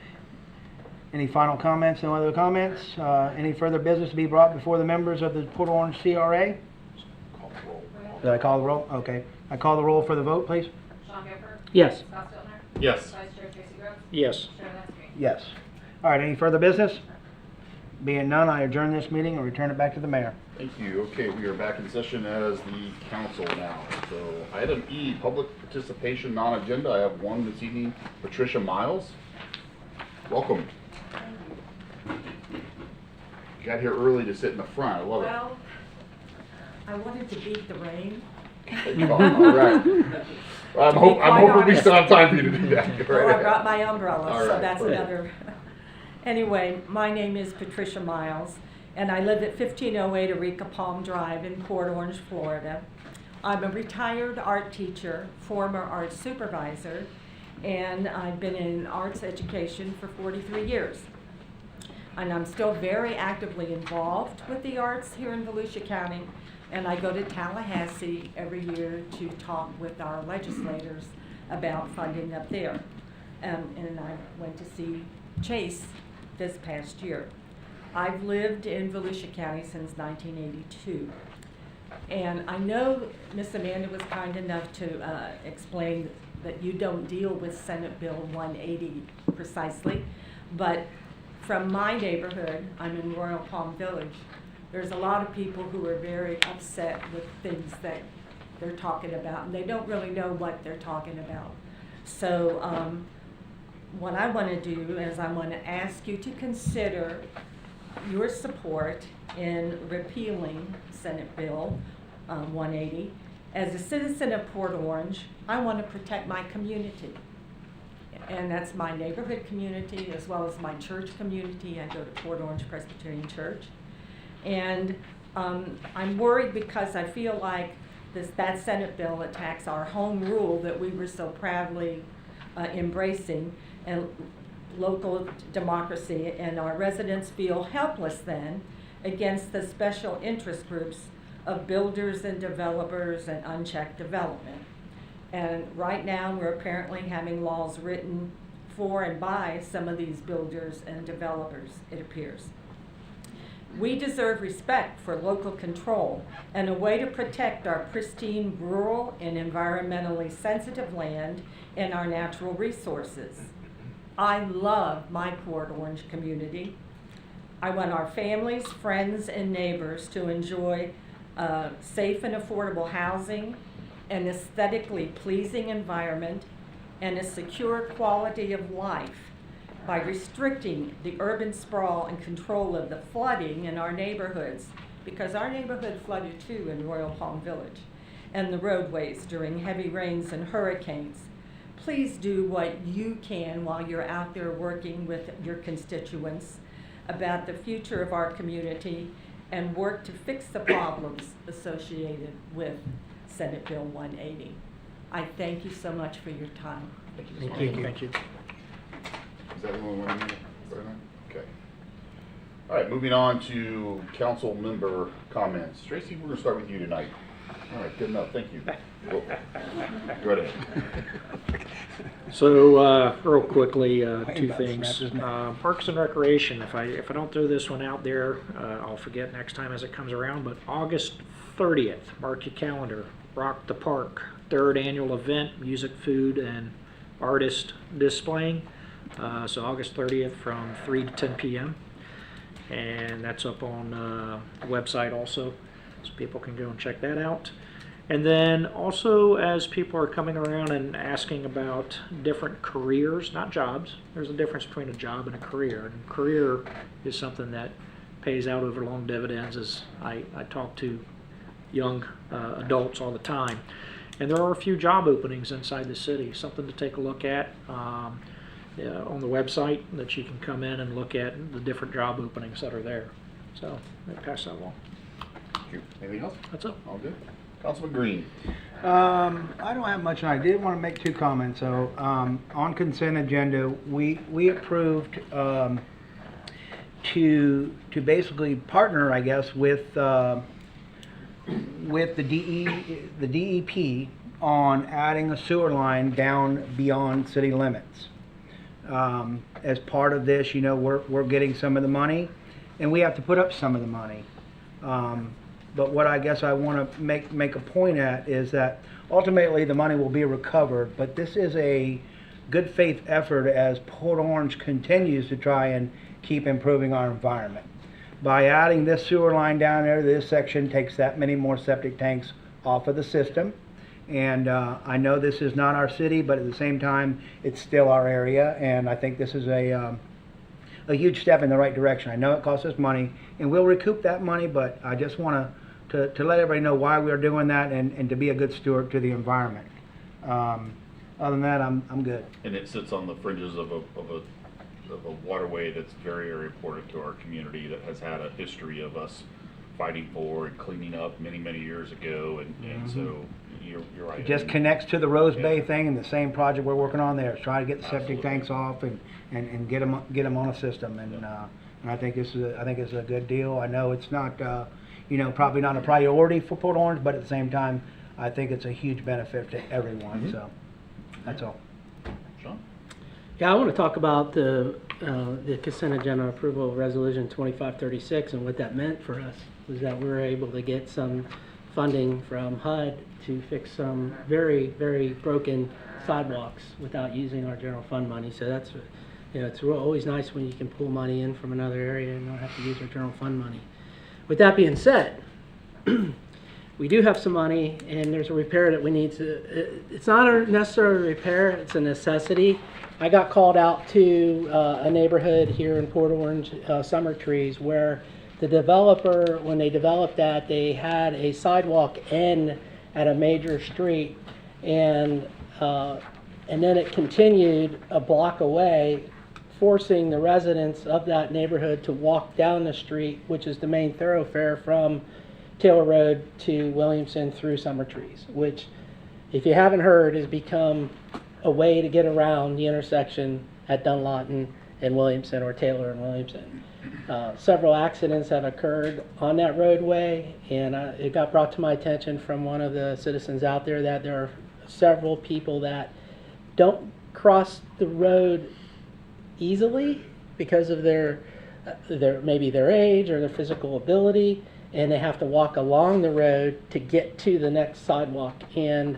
S4: any final comments? No other comments? Any further business to be brought before the members of the Port Orange CRA?
S1: Call the roll.
S4: Did I call the roll? Okay. I call the roll for the vote, please.
S2: Sean Gifford.
S5: Yes.
S2: Scott Stelter.
S1: Yes.
S2: Vice Chair Tracy Brooks.
S6: Yes.
S2: Chair Lance Green.
S4: Yes. All right, any further business? Being none, I adjourn this meeting and return it back to the mayor.
S1: Thank you. Okay, we are back in session as the council now. So item E, public participation non-agenda. I have one this evening, Patricia Miles. Welcome. You got here early to sit in the front. I love it.
S8: Well, I wanted to beat the rain.
S1: All right. I'm hoping we still have time for you to do that.
S8: Well, I
S1: Right.
S8: brought my umbrella,
S1: All
S8: so
S1: right,
S8: that's
S1: perfect.
S8: another. Anyway, my name is Patricia Miles, and I live at 1508 Eureka Palm Drive in Port Orange, Florida. I'm a retired art teacher, former art supervisor, and I've been in arts education for 43 years. And I'm still very actively involved with the arts here in Volusia County, and I go to Tallahassee every year to talk with our legislators about funding up there. And I went to see Chase this past year. I've lived in Volusia County since 1982. And I know Miss Amanda was kind enough to explain that you don't deal with Senate Bill 180 precisely, but from my neighborhood, I'm in Royal Palm Village, there's a lot of people who are very upset with things that they're talking about, and they don't really know what they're talking about. So what I want to do is I want to ask you to consider your support in repealing Senate Bill 180. As a citizen of Port Orange, I want to protect my community. And that's my neighborhood community as well as my church community. I go to Port Orange Presbyterian Church. And I'm worried because I feel like that Senate bill attacks our home rule that we were so proudly embracing, and local democracy, and our residents feel helpless then against the special interest groups of builders and developers and unchecked development. And right now we're apparently having laws written for and by some of these builders and developers, it appears. We deserve respect for local control and a way to protect our pristine rural and environmentally sensitive land and our natural resources. I love my Port Orange community. I want our families, friends, and neighbors to enjoy safe and affordable housing, an aesthetically pleasing environment, and a secure quality of life by restricting the urban sprawl and control of the flooding in our neighborhoods, because our neighborhood flooded too in Royal Palm Village, and the roadways during heavy rains and hurricanes. Please do what you can while you're out there working with your constituents about the future of our community and work to fix the problems associated with Senate Bill 180. I thank you so much for your time.
S1: Thank you.
S6: Thank you.
S1: Is that the only one? Okay. All right, moving on to council member comments. Tracy, we're gonna start with you tonight. All right, good enough, thank you. Go ahead.
S6: So, real quickly, two
S4: about
S6: things.
S4: snappers now.
S6: Parks and Recreation, if I don't throw this one out there, I'll forget next time as it comes around, but August 30th, mark your calendar, Rock the Park, third annual event, music, food, and artist displaying. So August 30th from 3 to 10 p.m. And that's up on the website also, so people can go and check that out. And then also, as people are coming around and asking about different careers, not jobs, there's a difference between a job and a career. And career is something that pays out over long dividends, as I talk to young adults all the time. And there are a few job openings inside the city, something to take a look at on the website, that you can come in and look at the different job openings that are there. So I pass that along.
S1: Thank you. Anything else?
S6: That's it.
S1: All good. Councilman Green.
S4: I don't have much, and I did want to make two comments. So, on consent agenda, we approved to basically partner, I guess, with the DEP on adding a sewer line down beyond city limits. As part of this, we're getting some of the money, and we have to put up some of the money. But what I guess I want to make a point at is that ultimately the money will be recovered, but this is a good faith effort as Port Orange continues to try and keep improving our environment. By adding this sewer line down there, this section takes that many more septic tanks off of the system. And I know this is not our city, but at the same time, it's still our area, and I think this is a huge step in the right direction. I know it costs us money, and we'll recoup that money, but I just want to let everybody know why we are doing that and to be a good steward to the environment. Other than that, I'm good.
S1: And it sits on the fringes of a of a waterway that's very, very important to our community, that has had a history of us fighting for and cleaning up many, many years ago, and so you're right.
S4: It just
S1: I mean,
S4: connects to the Rose Bay
S1: Yeah.
S4: thing, and the same project we're working on there, is trying to get the septic
S1: Absolutely.
S4: tanks off and get them on a system, and I think this is a good deal. I know it's not, probably not a priority for Port Orange, but at the same time, I think it's a huge benefit to everyone, so, that's all.
S1: Sean?
S5: Yeah, I want to talk about the consent agenda approval of resolution 2536 and what that meant for us, was that we were able to get some funding from HUD to fix some very, very broken sidewalks without using our general fund money. So that's, it's always nice when you can pull money in from another area and not have to use our general fund money. With that being said, we do have some money, and there's a repair that we need to, it's not a necessary repair, it's a necessity. I got called out to a neighborhood here in Port Orange, Summer Trees, where the developer, when they developed that, they had a sidewalk end at a major street, and then it continued a block away, forcing the residents of that neighborhood to walk down the street, which is the main thoroughfare from Taylor Road to Williamson through Summer Trees, which, if you haven't heard, has become a way to get around the intersection at Dunlawton and Williamson, or Taylor and Williamson. Several accidents have occurred on that roadway, and it got brought to my attention from one of the citizens out there that there are several people that don't cross the road easily because of their maybe their age or their physical ability, and they have to walk along the road to get to the next sidewalk. And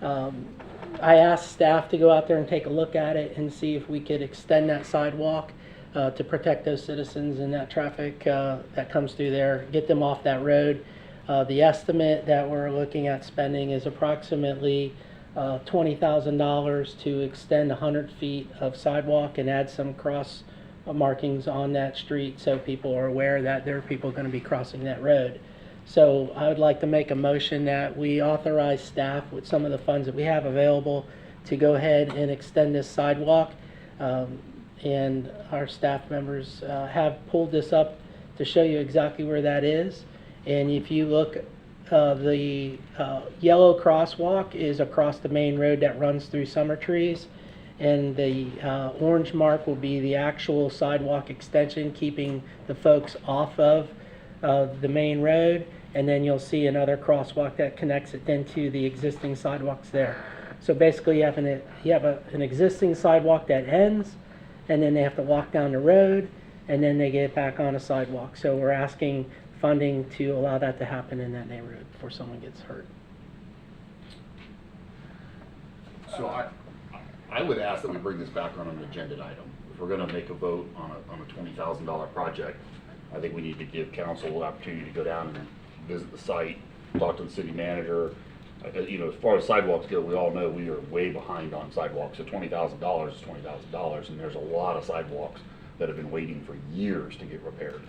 S5: I asked staff to go out there and take a look at it and see if we could extend that sidewalk to protect those citizens and that traffic that comes through there, get them off that road. The estimate that we're looking at spending is approximately $20,000 to extend 100 feet of sidewalk and add some cross markings on that street so people are aware that there are people going to be crossing that road. So I would like to make a motion that we authorize staff with some of the funds that we have available to go ahead and extend this sidewalk. And our staff members have pulled this up to show you exactly where that is. And if you look, the yellow crosswalk is across the main road that runs through Summer Trees. And the orange mark will be the actual sidewalk extension, keeping the folks off of the main road. And then you'll see another crosswalk that connects it then to the existing sidewalks there. So basically you have an existing sidewalk that ends, and then they have to walk down the road, and then they get back on a sidewalk. So we're asking funding to allow that to happen in that neighborhood before someone gets hurt.
S1: So I would ask that we bring this back on an agenda item. If we're gonna make a vote on a $20,000 project, I think we need to give council the opportunity to go down and visit the site, talk to the city manager. As far as sidewalks go, we all know we are way behind on sidewalks. So $20,000 is $20,000, and there's a lot of sidewalks that have been waiting for years to get repaired.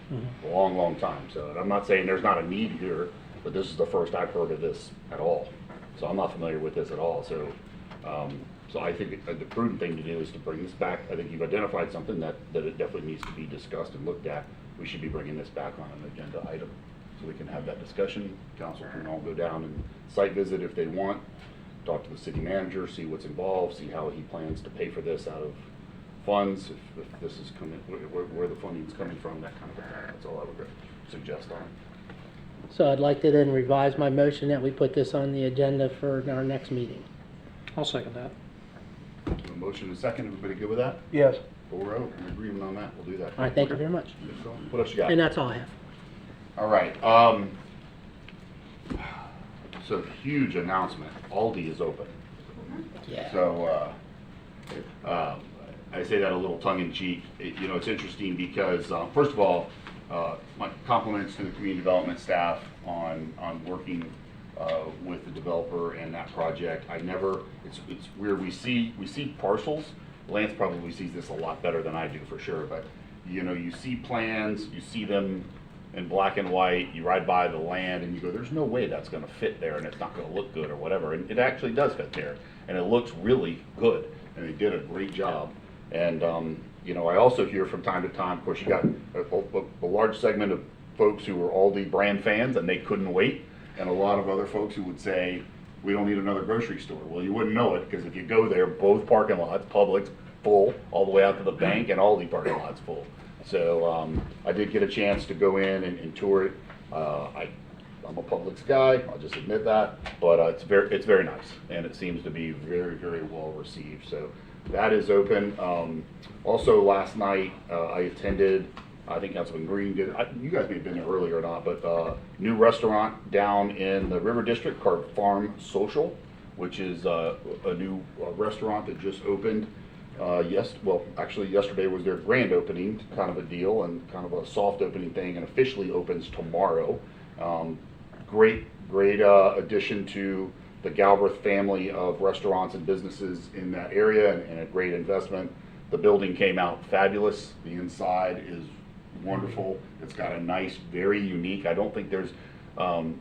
S1: A long, long time. So I'm not saying there's not a need here, but this is the first I've heard of this at all. So I'm not familiar with this at all. So I think the prudent thing to do is to bring this back. I think you've identified something that it definitely needs to be discussed and looked at. We should be bringing this back on an agenda item so we can have that discussion. Council can all go down and site visit if they want, talk to the city manager, see what's involved, see how he plans to pay for this out of funds, if this is coming, where the funding's coming from, that kind of thing. That's all I would suggest on it.
S5: So I'd like to then revise my motion that we put this on the agenda for our next meeting.
S6: I'll second that.
S1: A motion and a second, everybody good with that?
S4: Yes.
S1: 4-0, in agreement on that, we'll do that.
S5: All right, thank you very much.
S1: What else you got?
S5: And that's all I have.
S1: All right, so huge announcement, Aldi is open.
S5: Yeah.
S1: So, I say that a little tongue in cheek. It's interesting because, first of all, my compliments to the community development staff on working with the developer and that project. It's weird, we see parcels. Lance probably sees this a lot better than I do for sure, but you see plans, you see them in black and white, you ride by the land and you go, there's no way that's gonna fit there and it's not gonna look good or whatever. And it actually does fit there and it looks really good and they did a great job. And you know, I also hear from time to time, of course, you got a large segment of folks who are Aldi brand fans and they couldn't wait, and a lot of other folks who would say, we don't need another grocery store. Well, you wouldn't know it, because if you go there, both parking lots, Publix full, all the way out to the bank, and Aldi parking lots full. So I did get a chance to go in and tour it. I'm a Publix guy, I'll just admit that, but it's very nice, and it seems to be very, very well received. So that is open. Also, last night I attended, I think Councilman Green did, you guys may have been there earlier or not, but new restaurant down in the River District called Farm Social, which is a new restaurant that just opened. Actually yesterday was their grand opening kind of a deal, and kind of a soft opening thing, and officially opens tomorrow. Great addition to the Galbraith family of restaurants and businesses in that area, and a great investment. The building came out fabulous. The inside is wonderful. It's got a nice, very unique, I don't think there's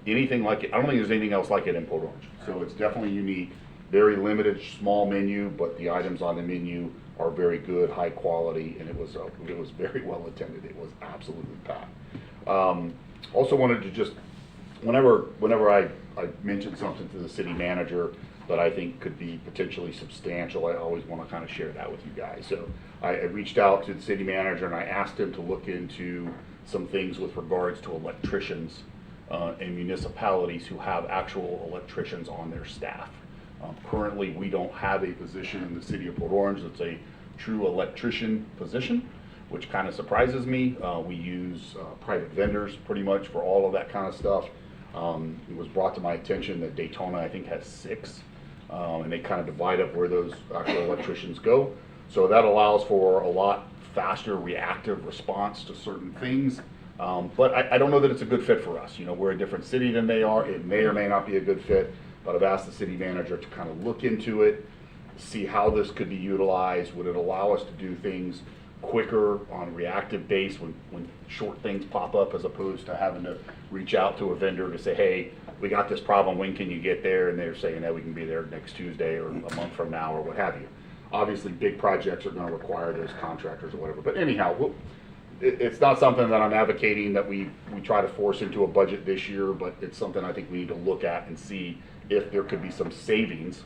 S1: anything like it. I don't think there's anything else like it in Port Orange. So it's definitely unique. Very limited, small menu, but the items on the menu are very good, high quality, and it was very well attended. It was absolutely packed. Also wanted to just, whenever I mention something to the city manager that I think could be potentially substantial, I always want to kind of share that with you guys. So I reached out to the city manager and I asked him to look into some things with regards to electricians in municipalities who have actual electricians on their staff. Currently, we don't have a position in the city of Port Orange that's a true electrician position, which kind of surprises me. We use private vendors pretty much for all of that kind of stuff. It was brought to my attention that Daytona, I think, has 6, and they kind of divide up where those actual electricians go. So that allows for a lot faster reactive response to certain things. But I don't know that it's a good fit for us. You know, we're a different city than they are. It may or may not be a good fit, but I've asked the city manager to kind of look into it, see how this could be utilized. Would it allow us to do things quicker on a reactive base when short things pop up, as opposed to having to reach out to a vendor to say, hey, we got this problem, when can you get there? And they're saying that we can be there next Tuesday or a month from now or what have you. Obviously, big projects are going to require those contractors or whatever. But anyhow, it's not something that I'm advocating that we try to force into a budget this year, but it's something I think we need to look at and see if there could be some savings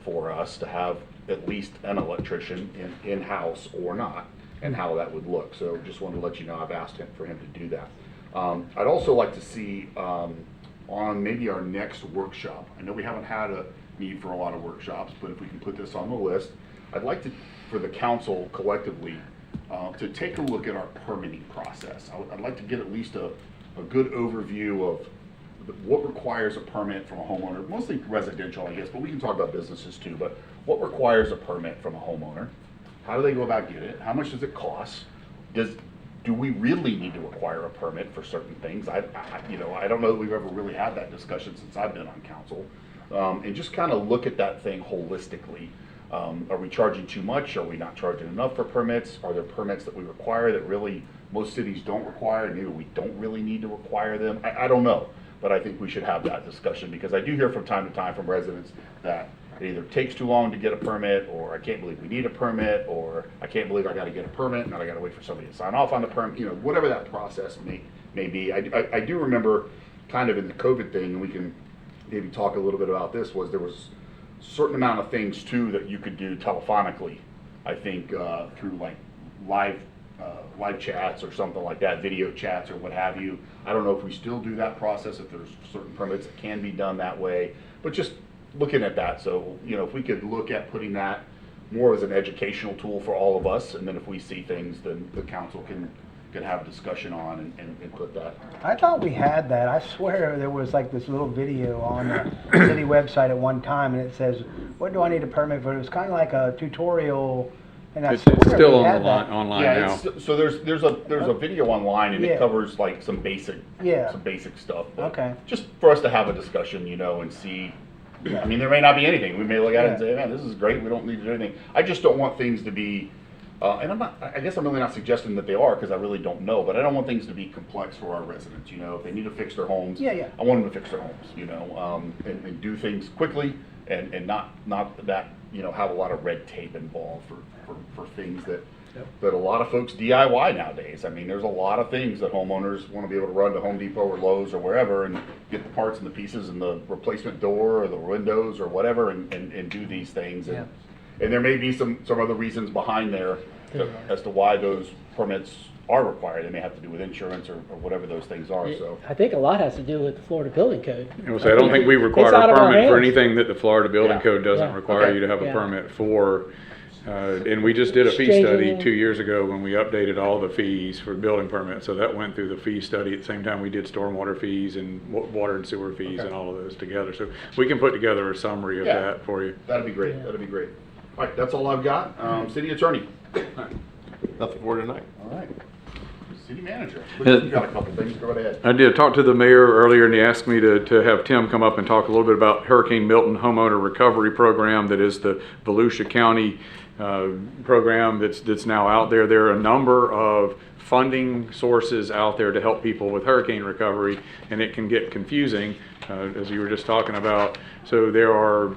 S1: for us to have at least an electrician in-house or not, and how that would look. So just wanted to let you know I've asked for him to do that. I'd also like to see on maybe our next workshop, I know we haven't had a need for a lot of workshops, but if we can put this on the list, I'd like for the council collectively to take a look at our permitting process. I'd like to get at least a good overview of what requires a permit from a homeowner, mostly residential, I guess, but we can talk about businesses too. But what requires a permit from a homeowner? How do they go about getting it? How much does it cost? Do we really need to require a permit for certain things? I don't know that we've ever really had that discussion since I've been on council. And just kind of look at that thing holistically. Are we charging too much? Are we not charging enough for permits? Are there permits that we require that really most cities don't require? Maybe we don't really need to require them. I don't know, but I think we should have that discussion, because I do hear from time to time from residents that it either takes too long to get a permit, or I can't believe we need a permit, or I can't believe I got to get a permit and I got to wait for somebody to sign off on the permit. You know, whatever that process may be. I do remember kind of in the COVID thing, and we can maybe talk a little bit about this, was there was a certain amount of things too that you could do telephonically, I think, through like live chats or something like that, video chats or what have you. I don't know if we still do that process, if there's certain permits that can be done that way, but just looking at that. So, you know, if we could look at putting that more as an educational tool for all of us, and then if we see things, then the council can have a discussion on and put that.
S4: I thought we had that. I swear there was like this little video on the city website at one time, and it says, what do I need a permit for? It was kind of like a tutorial. And I
S9: It's
S4: swear
S9: still
S4: we
S9: on
S4: had
S9: the
S4: that.
S9: online
S1: Yeah,
S9: now.
S1: so there's a video online, and
S4: Yeah.
S1: it covers like some basic stuff. But
S4: Okay.
S1: just for us to have a discussion, you know, and see. I mean, there may not be anything. We may look at it and say, man, this is great. We don't need to do anything. I just don't want things to be, and I guess I'm really not suggesting that they are, because I really don't know, but I don't want things to be complex for our residents. You know, if they need to fix their homes,
S4: Yeah.
S1: I want them to fix their homes, you know, and do things quickly, and not that, you know, have a lot of red tape involved for things that, that a lot of folks DIY nowadays. I mean, there's a lot of things that homeowners want to be able to run to Home Depot or Lowe's or wherever and get the parts and the pieces and the replacement door or the windows or whatever and do these things. And, and there may be some other reasons behind there as to why those permits are required. They may have to do with insurance or whatever those things are, so.
S5: I think a lot has to do with the Florida Building Code.
S9: I don't think we require
S5: It's out
S9: a
S5: of our
S9: permit for
S5: hands.
S9: anything that the Florida Building
S1: Yeah.
S9: Code doesn't
S5: Yeah.
S9: require
S1: Okay.
S9: you to have a
S5: Yeah.
S9: permit for. And we just did a fee
S5: Exchanging
S9: study
S5: and-
S9: 2 years ago when we updated all the fees for building permits. So that went through the fee study at the same time we did stormwater fees and water and sewer fees
S1: Okay.
S9: and all of those together. So we can put together a summary of
S1: Yeah.
S9: that for you.
S1: That'd be great, that'd be great. All right, that's all I've got. City Attorney.
S10: Nothing for tonight.
S1: All right. City Manager. You got a couple things, go ahead.
S9: I did talk to the mayor earlier, and he asked me to have Tim come up and talk a little bit about Hurricane Milton Homeowner Recovery Program. That is the Volusia County program that's now out there. There are a number of funding sources out there to help people with hurricane recovery, and it can get confusing, as you were just talking about. So there are,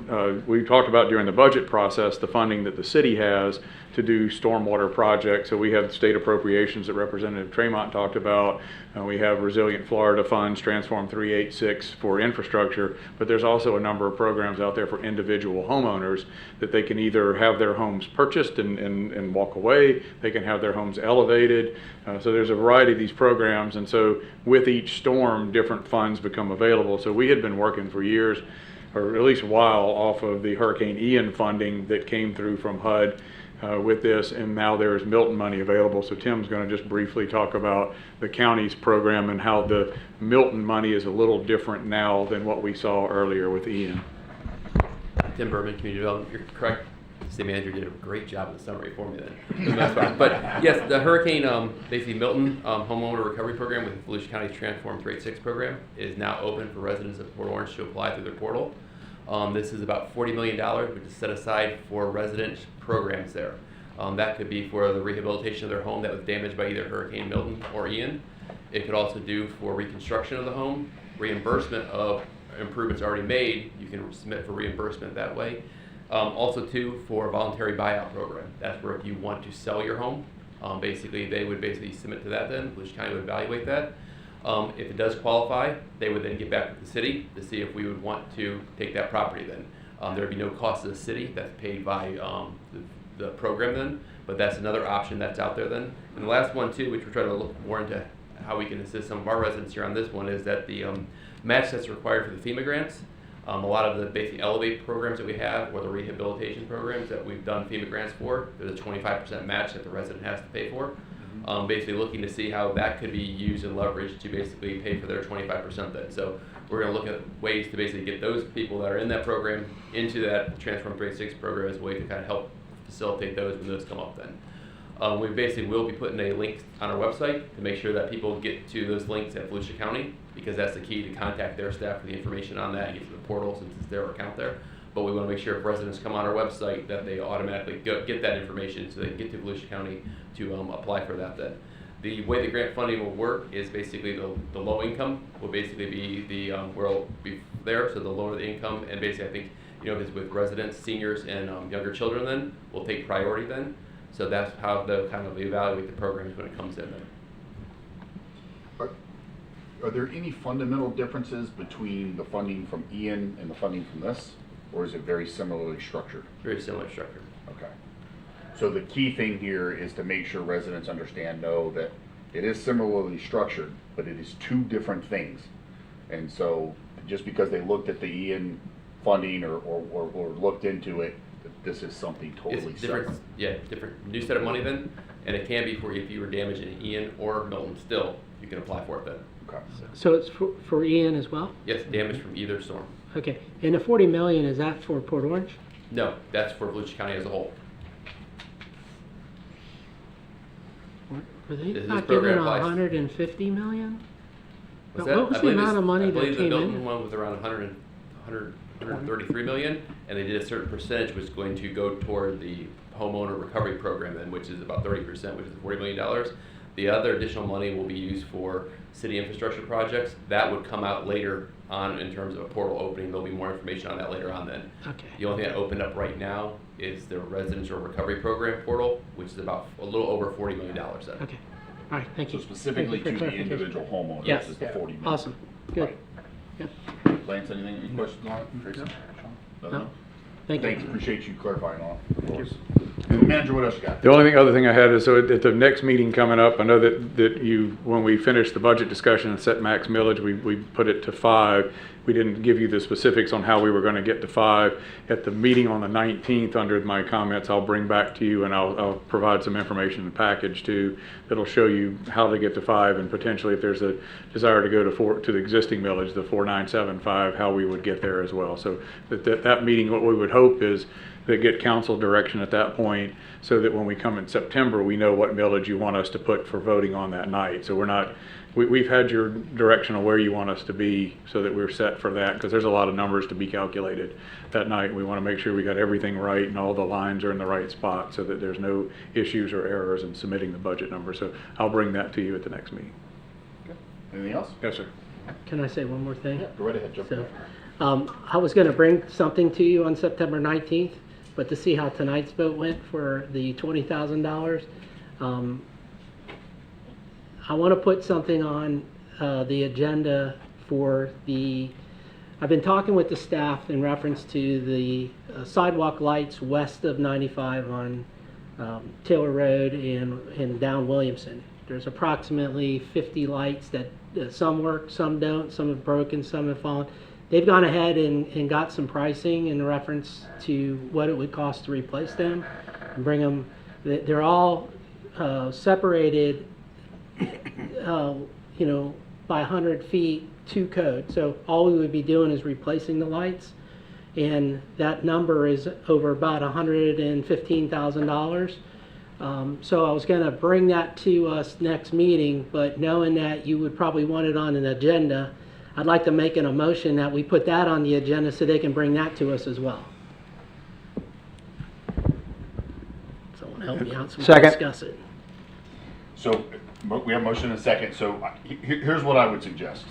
S9: we talked about during the budget process, the funding that the city has to do stormwater projects. So we have state appropriations that Representative Tremont talked about. We have Resilient Florida Funds, Transform 386 for infrastructure, but there's also a number of programs out there for individual homeowners that they can either have their homes purchased and walk away, they can have their homes elevated. So there's a variety of these programs, and so with each storm, different funds become available. So we had been working for years, or at least a while, off of the Hurricane Ian funding that came through from HUD with this, and now there is Milton money available. So Tim's going to just briefly talk about the county's program and how the Milton money is a little different now than what we saw earlier with Ian.
S11: Tim Berman, Community Development. You're correct. The city manager did a great job of the summary for me then, for the most part. But yes, the Hurricane, basically Milton Homeowner Recovery Program with Volusia County's Transform 386 program is now open for residents of Port Orange to apply through their portal. This is about $40 million, which is set aside for resident programs there. That could be for the rehabilitation of their home that was damaged by either Hurricane Milton or Ian. It could also do for reconstruction of the home, reimbursement of improvements already made. You can submit for reimbursement that way. Also too, for a voluntary buyout program. That's where if you want to sell your home, basically they would basically submit to that then. Volusia County would evaluate that. If it does qualify, they would then get back with the city to see if we would want to take that property then. There would be no cost to the city. That's paid by the program then, but that's another option that's out there then. And the last one too, which we're trying to look more into how we can assist some of our residents here on this one, is that the match that's required for the FEMA grants. A lot of the basic Elevate programs that we have, or the rehabilitation programs that we've done FEMA grants for, there's a 25% match that the resident has to pay for. Basically looking to see how that could be used and leveraged to basically pay for their 25% then. So we're going to look at ways to basically get those people that are in that program into that Transform 386 program as a way to kind of help facilitate those when those come up then. We basically will be putting a link on our website to make sure that people get to those links at Volusia County, because that's the key to contact their staff for the information on that and get to the portal since it's their account there. But we want to make sure if residents come on our website that they automatically get that information so they can get to Volusia County to apply for that then. The way the grant funding will work is basically the low income will basically be the where it'll be there, so the lower the income, and basically I think, you know, if it's with residents, seniors, and younger children then, will take priority then. So that's how they'll kind of evaluate the programs when it comes in then.
S1: Are there any fundamental differences between the funding from Ian and the funding from this? Or is it very similarly structured?
S11: Very similar structure.
S1: Okay. So the key thing here is to make sure residents know that it is similarly structured, but it is two different things. And so just because they looked at the Ian funding or looked into it, this is something totally
S11: It's different,
S1: separate.
S11: yeah, different new set of money then, and it can be for if you were damaged in Ian or Milton still, you can apply for it then.
S1: Okay.
S5: So it's for Ian as well?
S11: Yes, damage from either storm.
S5: Okay, and the 40 million, is that for Port Orange?
S11: No, that's for Volusia County as a whole.
S5: Were they
S11: This
S5: not
S11: program
S5: given
S11: applies.
S5: 150 million?
S11: Was
S5: What
S11: that-
S5: was
S11: I
S5: the
S11: believe
S5: amount of money
S11: I
S5: that
S11: believe the
S5: came
S11: Milton
S5: in?
S11: one was around 133 million, and they did a certain percentage was going to go toward the homeowner recovery program then, which is about 30%, which is $40 million. The other additional money will be used for city infrastructure projects. That would come out later on in terms of a portal opening. There'll be more information on that later on then.
S5: Okay.
S11: The only thing that opened up right now is the residential recovery program portal, which is about a little over $40 million then.
S5: Okay. All right, thank
S1: So
S5: you.
S1: specifically
S5: Thank
S1: to
S5: you for
S1: the
S5: clarification.
S1: individual homeowners
S5: Yes.
S1: is the 40 million.
S5: Awesome, good.
S1: Right.
S5: Yep.
S1: Lance, anything, any questions on it? Tracy? Sean? Nothing?
S5: No. Thank
S1: Thanks,
S5: you.
S1: appreciate you clarifying on it, of course. Manager, what else you got?
S9: The only other thing I had is, so at the next meeting coming up, I know that you, when we finished the budget discussion and set max millage, we put it to 5. We didn't give you the specifics on how we were going to get to 5. At the meeting on the 19th, under my comments, I'll bring back to you and I'll provide some information in the package too that'll show you how to get to 5, and potentially if there's a desire to go to the existing millage, the 4975, how we would get there as well. So that meeting, what we would hope is that get council direction at that point, so that when we come in September, we know what millage you want us to put for voting on that night. So we're not, we've had your direction on where you want us to be, so that we're set for that, because there's a lot of numbers to be calculated that night. We want to make sure we got everything right and all the lines are in the right spot, so that there's no issues or errors in submitting the budget number. So I'll bring that to you at the next meeting.
S1: Anything else?
S9: Yes, sir.
S5: Can I say one more thing?
S1: Go right ahead, jump in.
S5: So, I was gonna bring something to you on September 19th, but to see how tonight's vote went for the $20,000, I wanna put something on, the agenda for I've been talking with the staff in reference to the sidewalk lights west of 95 on Taylor Road and down Williamson. There's approximately 50 lights that some work, some don't, some have broken, some have fallen. They've gone ahead and got some pricing in reference to what it would cost to replace them and bring them. They're all separated, by 100 feet to code. So all we would be doing is replacing the lights, and that number is over about $115,000. So I was going to bring that to us next meeting, but knowing that you would probably want it on an agenda, I'd like to make a motion that we put that on the agenda so they can bring that to us as well. Someone help me out so we can
S4: Second.
S5: discuss it.
S1: So we have motion and a second. So here's what I would suggest.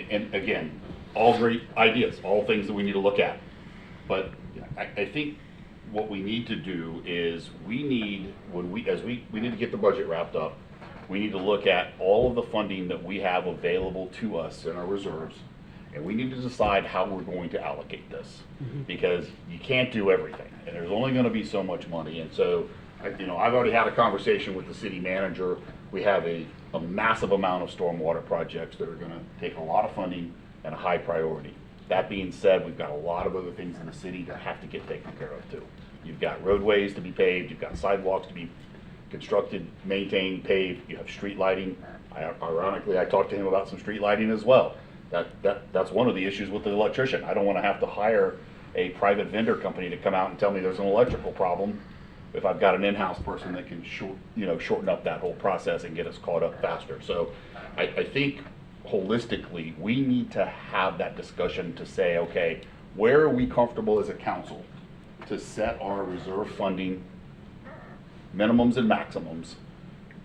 S1: And again, all great ideas, all things that we need to look at. But I think what we need to do is we need to get the budget wrapped up. We need to look at all of the funding that we have available to us in our reserves, and we need to decide how we're going to allocate this, because you can't do everything, and there's only going to be so much money. And so, I've already had a conversation with the city manager. We have a massive amount of stormwater projects that are going to take a lot of funding and a high priority. That being said, we've got a lot of other things in the city that have to get taken care of too. You've got roadways to be paved, you've got sidewalks to be constructed, maintained, paved, you have street lighting. Ironically, I talked to him about some street lighting as well. That's one of the issues with the electrician. I don't want to have to hire a private vendor company to come out and tell me there's an electrical problem if I've got an in-house person that can shorten up that whole process and get us caught up faster. So I think holistically, we need to have that discussion to say, okay, where are we comfortable as a council to set our reserve funding minimums and maximums,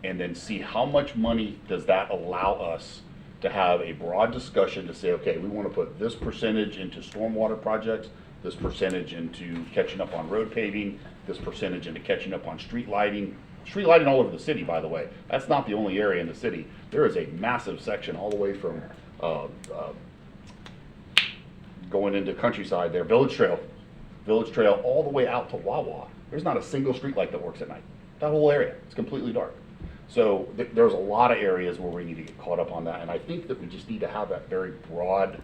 S1: and then see how much money does that allow us to have a broad discussion to say, okay, we want to put this percentage into stormwater projects, this percentage into catching up on road paving, this percentage into catching up on street lighting. Street lighting all over the city, by the way. That's not the only area in the city. There is a massive section all the way from going into Countryside there, Village Trail, all the way out to Wawa. There's not a single street light that works at night. That whole area, it's completely dark. So there's a lot of areas where we need to get caught up on that, and I think that we just need to have that very broad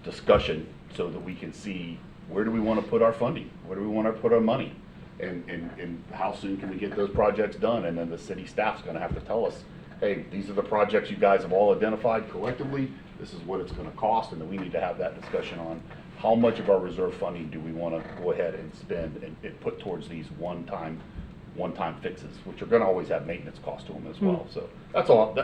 S1: discussion so that we can see where do we want to put our funding, where do we want to put our money, and how soon can we get those projects done. And then the city staff's going to have to tell us, hey, these are the projects you guys have all identified collectively, this is what it's going to cost, and then we need to have that discussion on how much of our reserve funding do we want to go ahead and spend and put towards these one-time fixes, which are going to always have maintenance cost to them as well. So that's all.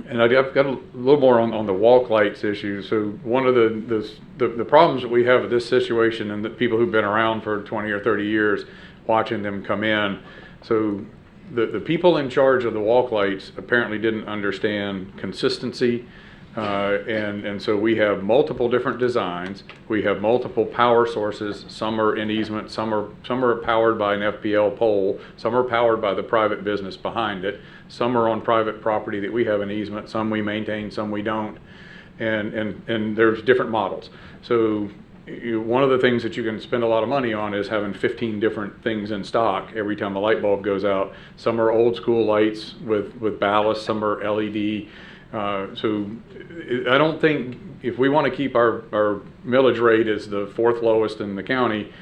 S9: And I've got a little more on the walk lights issue. So one of the problems that we have with this situation, and the people who've been around for 20 or 30 years watching them come in, so the people in charge of the walk lights apparently didn't understand consistency. And so we have multiple different designs. We have multiple power sources. Some are in easement, some are powered by an FPL pole, some are powered by the private business behind it. Some are on private property that we have an easement, some we maintain, some we don't. And there's different models. So one of the things that you can spend a lot of money on is having 15 different things in stock every time a light bulb goes out. Some are old school lights with ballast, some are LED. So I don't think, if we want to keep our millage rate as the 4th lowest in the county,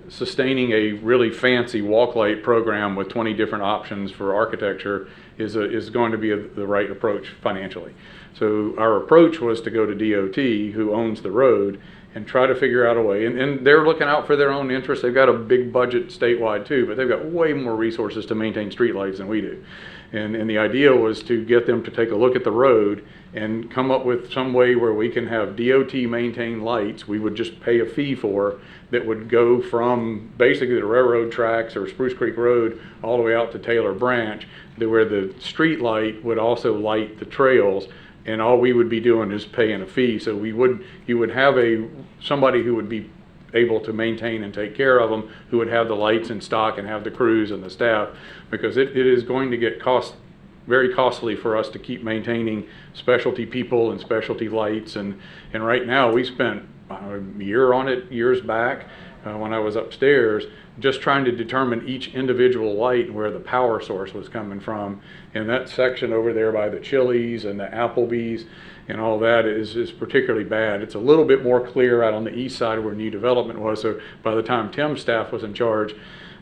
S9: sustaining a really fancy walk light program with 20 different options for architecture is going to be the right approach financially. So our approach was to go to DOT, who owns the road, and try to figure out a way. And they're looking out for their own interests. They've got a big budget statewide too, but they've got way more resources to maintain streetlights than we do. And the idea was to get them to take a look at the road and come up with some way where we can have DOT maintain lights we would just pay a fee for, that would go from basically the railroad tracks or Spruce Creek Road all the way out to Taylor Branch, where the street light would also light the trails, and all we would be doing is paying a fee. So you would have somebody who would be able to maintain and take care of them, who would have the lights in stock and have the crews and the staff, because it is going to get very costly for us to keep maintaining specialty people and specialty lights. And right now we spent a year on it years back when I was upstairs, just trying to determine each individual light and where the power source was coming from. And that section over there by the Chili's and the Applebee's and all that is particularly bad. It's a little bit more clear out on the east side where new development was. So by the time Tim's staff was in charge,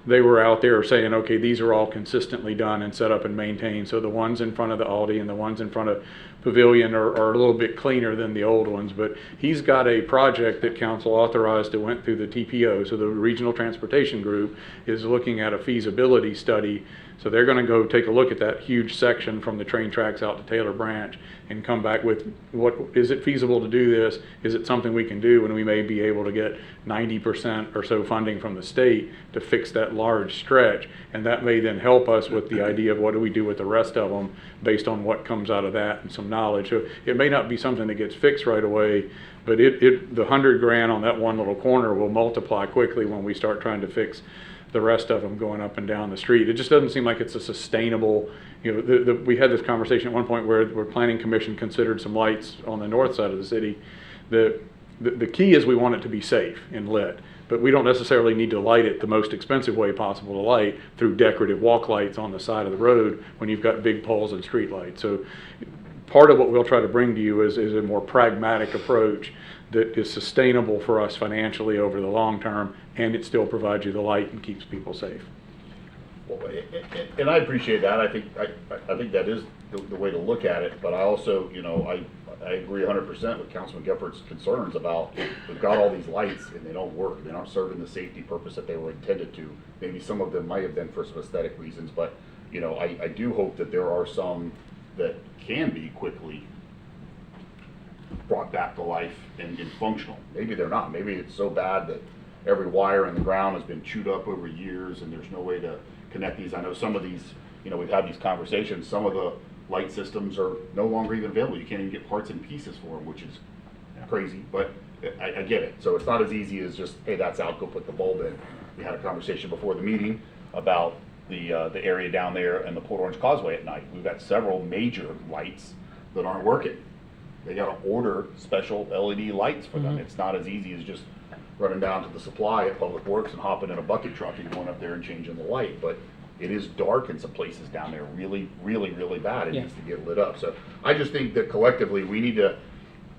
S9: they were out there saying, okay, these are all consistently done and set up and maintained. So the ones in front of the Aldi and the ones in front of Pavilion are a little bit cleaner than the old ones. But he's got a project that council authorized that went through the TPO. So the Regional Transportation Group is looking at a feasibility study. So they're going to go take a look at that huge section from the train tracks out to Taylor Branch and come back with, is it feasible to do this? Is it something we can do? And we may be able to get 90% or so funding from the state to fix that large stretch. And that may then help us with the idea of what do we do with the rest of them based on what comes out of that and some knowledge. So it may not be something that gets fixed right away, but the $100,000 on that one little corner will multiply quickly when we start trying to fix the rest of them going up and down the street. It just doesn't seem like it's a sustainable, we had this conversation at one point where Planning Commission considered some lights on the north side of the city. The key is we want it to be safe and lit, but we don't necessarily need to light it the most expensive way possible to light through decorative walk lights on the side of the road when you've got big poles and street lights. So part of what we'll try to bring to you is a more pragmatic approach that is sustainable for us financially over the long term, and it still provides you the light and keeps people safe.
S1: Well, and I appreciate that. I think that is the way to look at it. But I also, I agree 100% with Councilman Gephart's concerns about we've got all these lights and they don't work. They aren't serving the safety purpose that they were intended to. Maybe some of them might have been for some aesthetic reasons, but I do hope that there are some that can be quickly brought back to life and functional. Maybe they're not. Maybe it's so bad that every wire in the ground has been chewed up over years and there's no way to connect these. I know some of these, we've had these conversations, some of the light systems are no longer even available. You can't even get parts and pieces for them, which is crazy, but I get it. So it's not as easy as just, hey, that's out, go put the bulb in. We had a conversation before the meeting about the area down there and the Port Orange Causeway at night. We've got several major lights that aren't working. They got to order special LED lights for them. It's not as easy as just running down to the supply at Public Works and hopping in a bucket truck and going up there and changing the light. But it is dark in some places down there, really, really, really bad. It needs to get lit up. So I just think that collectively we got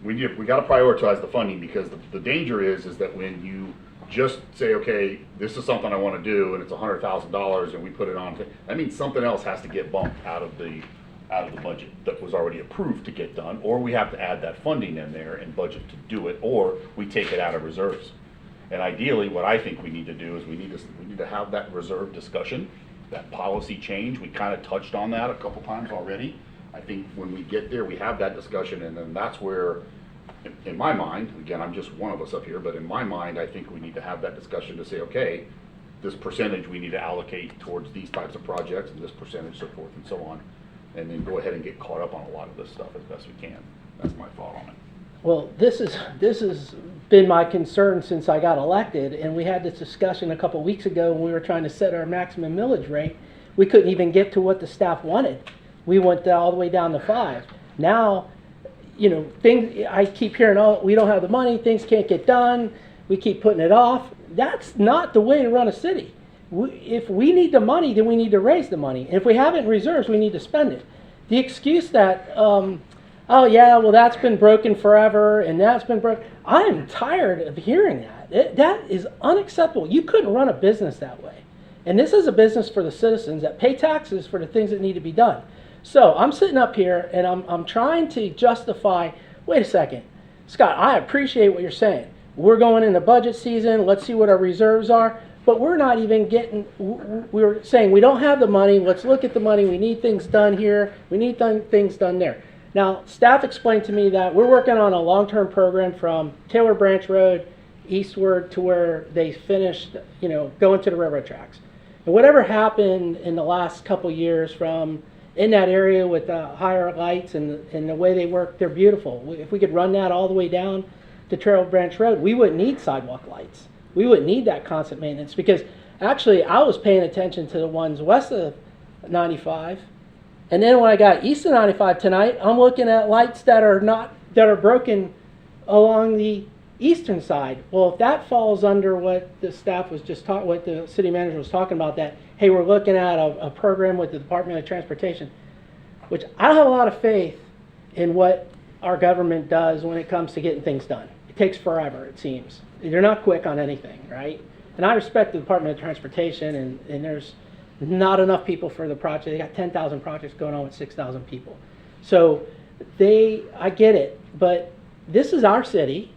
S1: to prioritize the funding, because the danger is that when you just say, okay, this is something I want to do and it's $100,000 and we put it on, that means something else has to get bumped out of the budget that was already approved to get done, or we have to add that funding in there and budget to do it, or we take it out of reserves. And ideally, what I think we need to do is we need to have that reserve discussion, that policy change. We kind of touched on that a couple times already. I think when we get there, we have that discussion, and then that's where, in my mind, again, I'm just one of us up here, but in my mind, I think we need to have that discussion to say, okay, this percentage we need to allocate towards these types of projects, and this percentage, so forth and so on. And then go ahead and get caught up on a lot of this stuff as best we can. That's my thought on it.
S5: Well, this has been my concern since I got elected, and we had this discussion a couple weeks ago when we were trying to set our maximum millage rate. We couldn't even get to what the staff wanted. We went all the way down to 5. Now, you know, things, I keep hearing, oh, we don't have the money, things can't get done, we keep putting it off. That's not the way to run a city. If we need the money, then we need to raise the money. And if we have it in reserves, we need to spend it. The excuse that, oh yeah, well that's been broken forever and that's been broken. I'm tired of hearing that. That is unacceptable. You couldn't run a business that way. And this is a business for the citizens that pay taxes for the things that need to be done. So I'm sitting up here and I'm trying to justify, wait a second, Scott, I appreciate what you're saying. We're going into budget season, let's see what our reserves are, but we're not even getting, we're saying we don't have the money, let's look at the money, we need things done here, we need things done there. Now, staff explained to me that we're working on a long-term program from Taylor Branch Road eastward to where they finished, you know, going to the railroad tracks. And whatever happened in the last couple years from in that area with the higher lights and the way they work, they're beautiful. If we could run that all the way down to Taylor Branch Road, we wouldn't need sidewalk lights. We wouldn't need that constant maintenance, because actually I was paying attention to the ones west of 95. And then when I got east of 95 tonight, I'm looking at lights that are broken along the eastern side. Well, if that falls under what the staff was just talking, what the city manager was talking about, that, hey, we're looking at a program with the Department of Transportation, which I don't have a lot of faith in what our government does when it comes to getting things done. It takes forever, it seems. They're not quick on anything, right? And I respect the Department of Transportation, and there's not enough people for the project. They got 10,000 projects going on with 6,000 people. So I get it, but this is our city,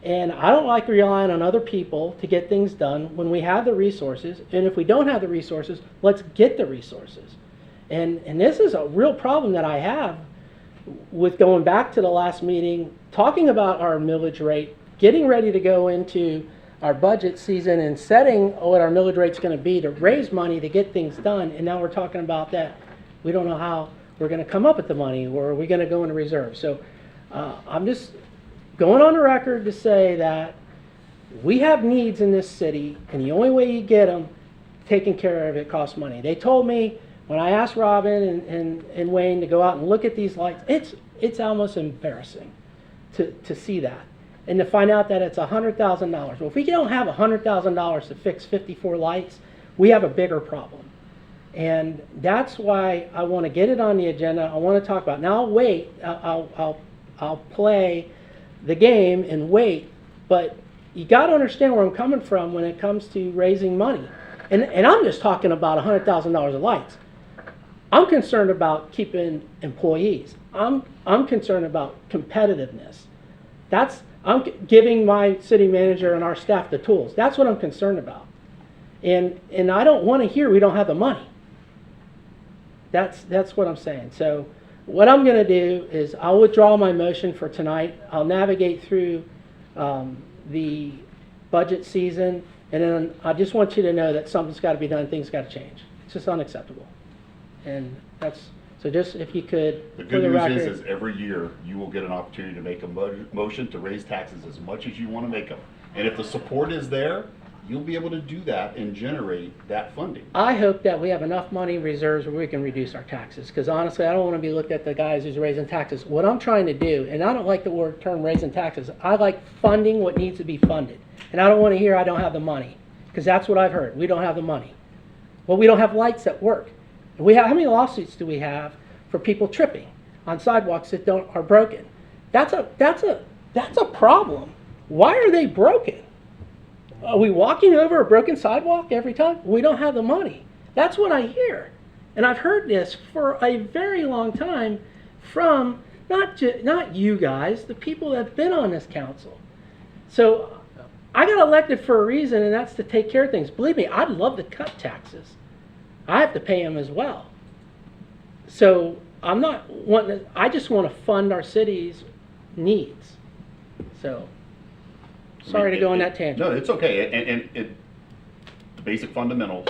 S5: and I don't like relying on other people to get things done when we have the resources. And if we don't have the resources, let's get the resources. And this is a real problem that I have with going back to the last meeting, talking about our millage rate, getting ready to go into our budget season and setting what our millage rate's going to be to raise money to get things done. And now we're talking about that. We don't know how we're going to come up with the money, or are we going to go into reserve? So I'm just going on the record to say that we have needs in this city, and the only way you get them taken care of, it costs money. They told me when I asked Robin and Wayne to go out and look at these lights, it's almost embarrassing to see that. And to find out that it's $100,000. Well, if we don't have $100,000 to fix 54 lights, we have a bigger problem. And that's why I want to get it on the agenda. I want to talk about it. Now I'll wait. I'll play the game and wait. But you got to understand where I'm coming from when it comes to raising money. And I'm just talking about $100,000 of lights. I'm concerned about keeping employees. I'm concerned about competitiveness. I'm giving my city manager and our staff the tools. That's what I'm concerned about. And I don't want to hear we don't have the money. That's what I'm saying. So what I'm going to do is I'll withdraw my motion for tonight. I'll navigate through the budget season, and then I just want you to know that something's got to be done. Things got to change. It's just unacceptable. And so just if you could,
S1: The
S5: for
S1: good
S5: the
S1: news
S5: record,
S1: is every year you will get an opportunity to make a motion to raise taxes as much as you want to make them. And if the support is there, you'll be able to do that and generate that funding.
S5: I hope that we have enough money in reserves where we can reduce our taxes, because honestly, I don't want to be looked at the guys who's raising taxes. What I'm trying to do, and I don't like the term raising taxes, I like funding what needs to be funded. And I don't want to hear I don't have the money, because that's what I've heard. We don't have the money. Well, we don't have lights that work. How many lawsuits do we have for people tripping on sidewalks that are broken? That's a problem. Why are they broken? Are we walking over a broken sidewalk every time? We don't have the money. That's what I hear. And I've heard this for a very long time from not you guys, the people that have been on this council. So I got elected for a reason, and that's to take care of things. Believe me, I'd love to cut taxes. I have to pay them as well. So I'm not wanting to, I just want to fund our city's needs. So sorry to go on that tangent.
S1: No, it's okay. And basic fundamentals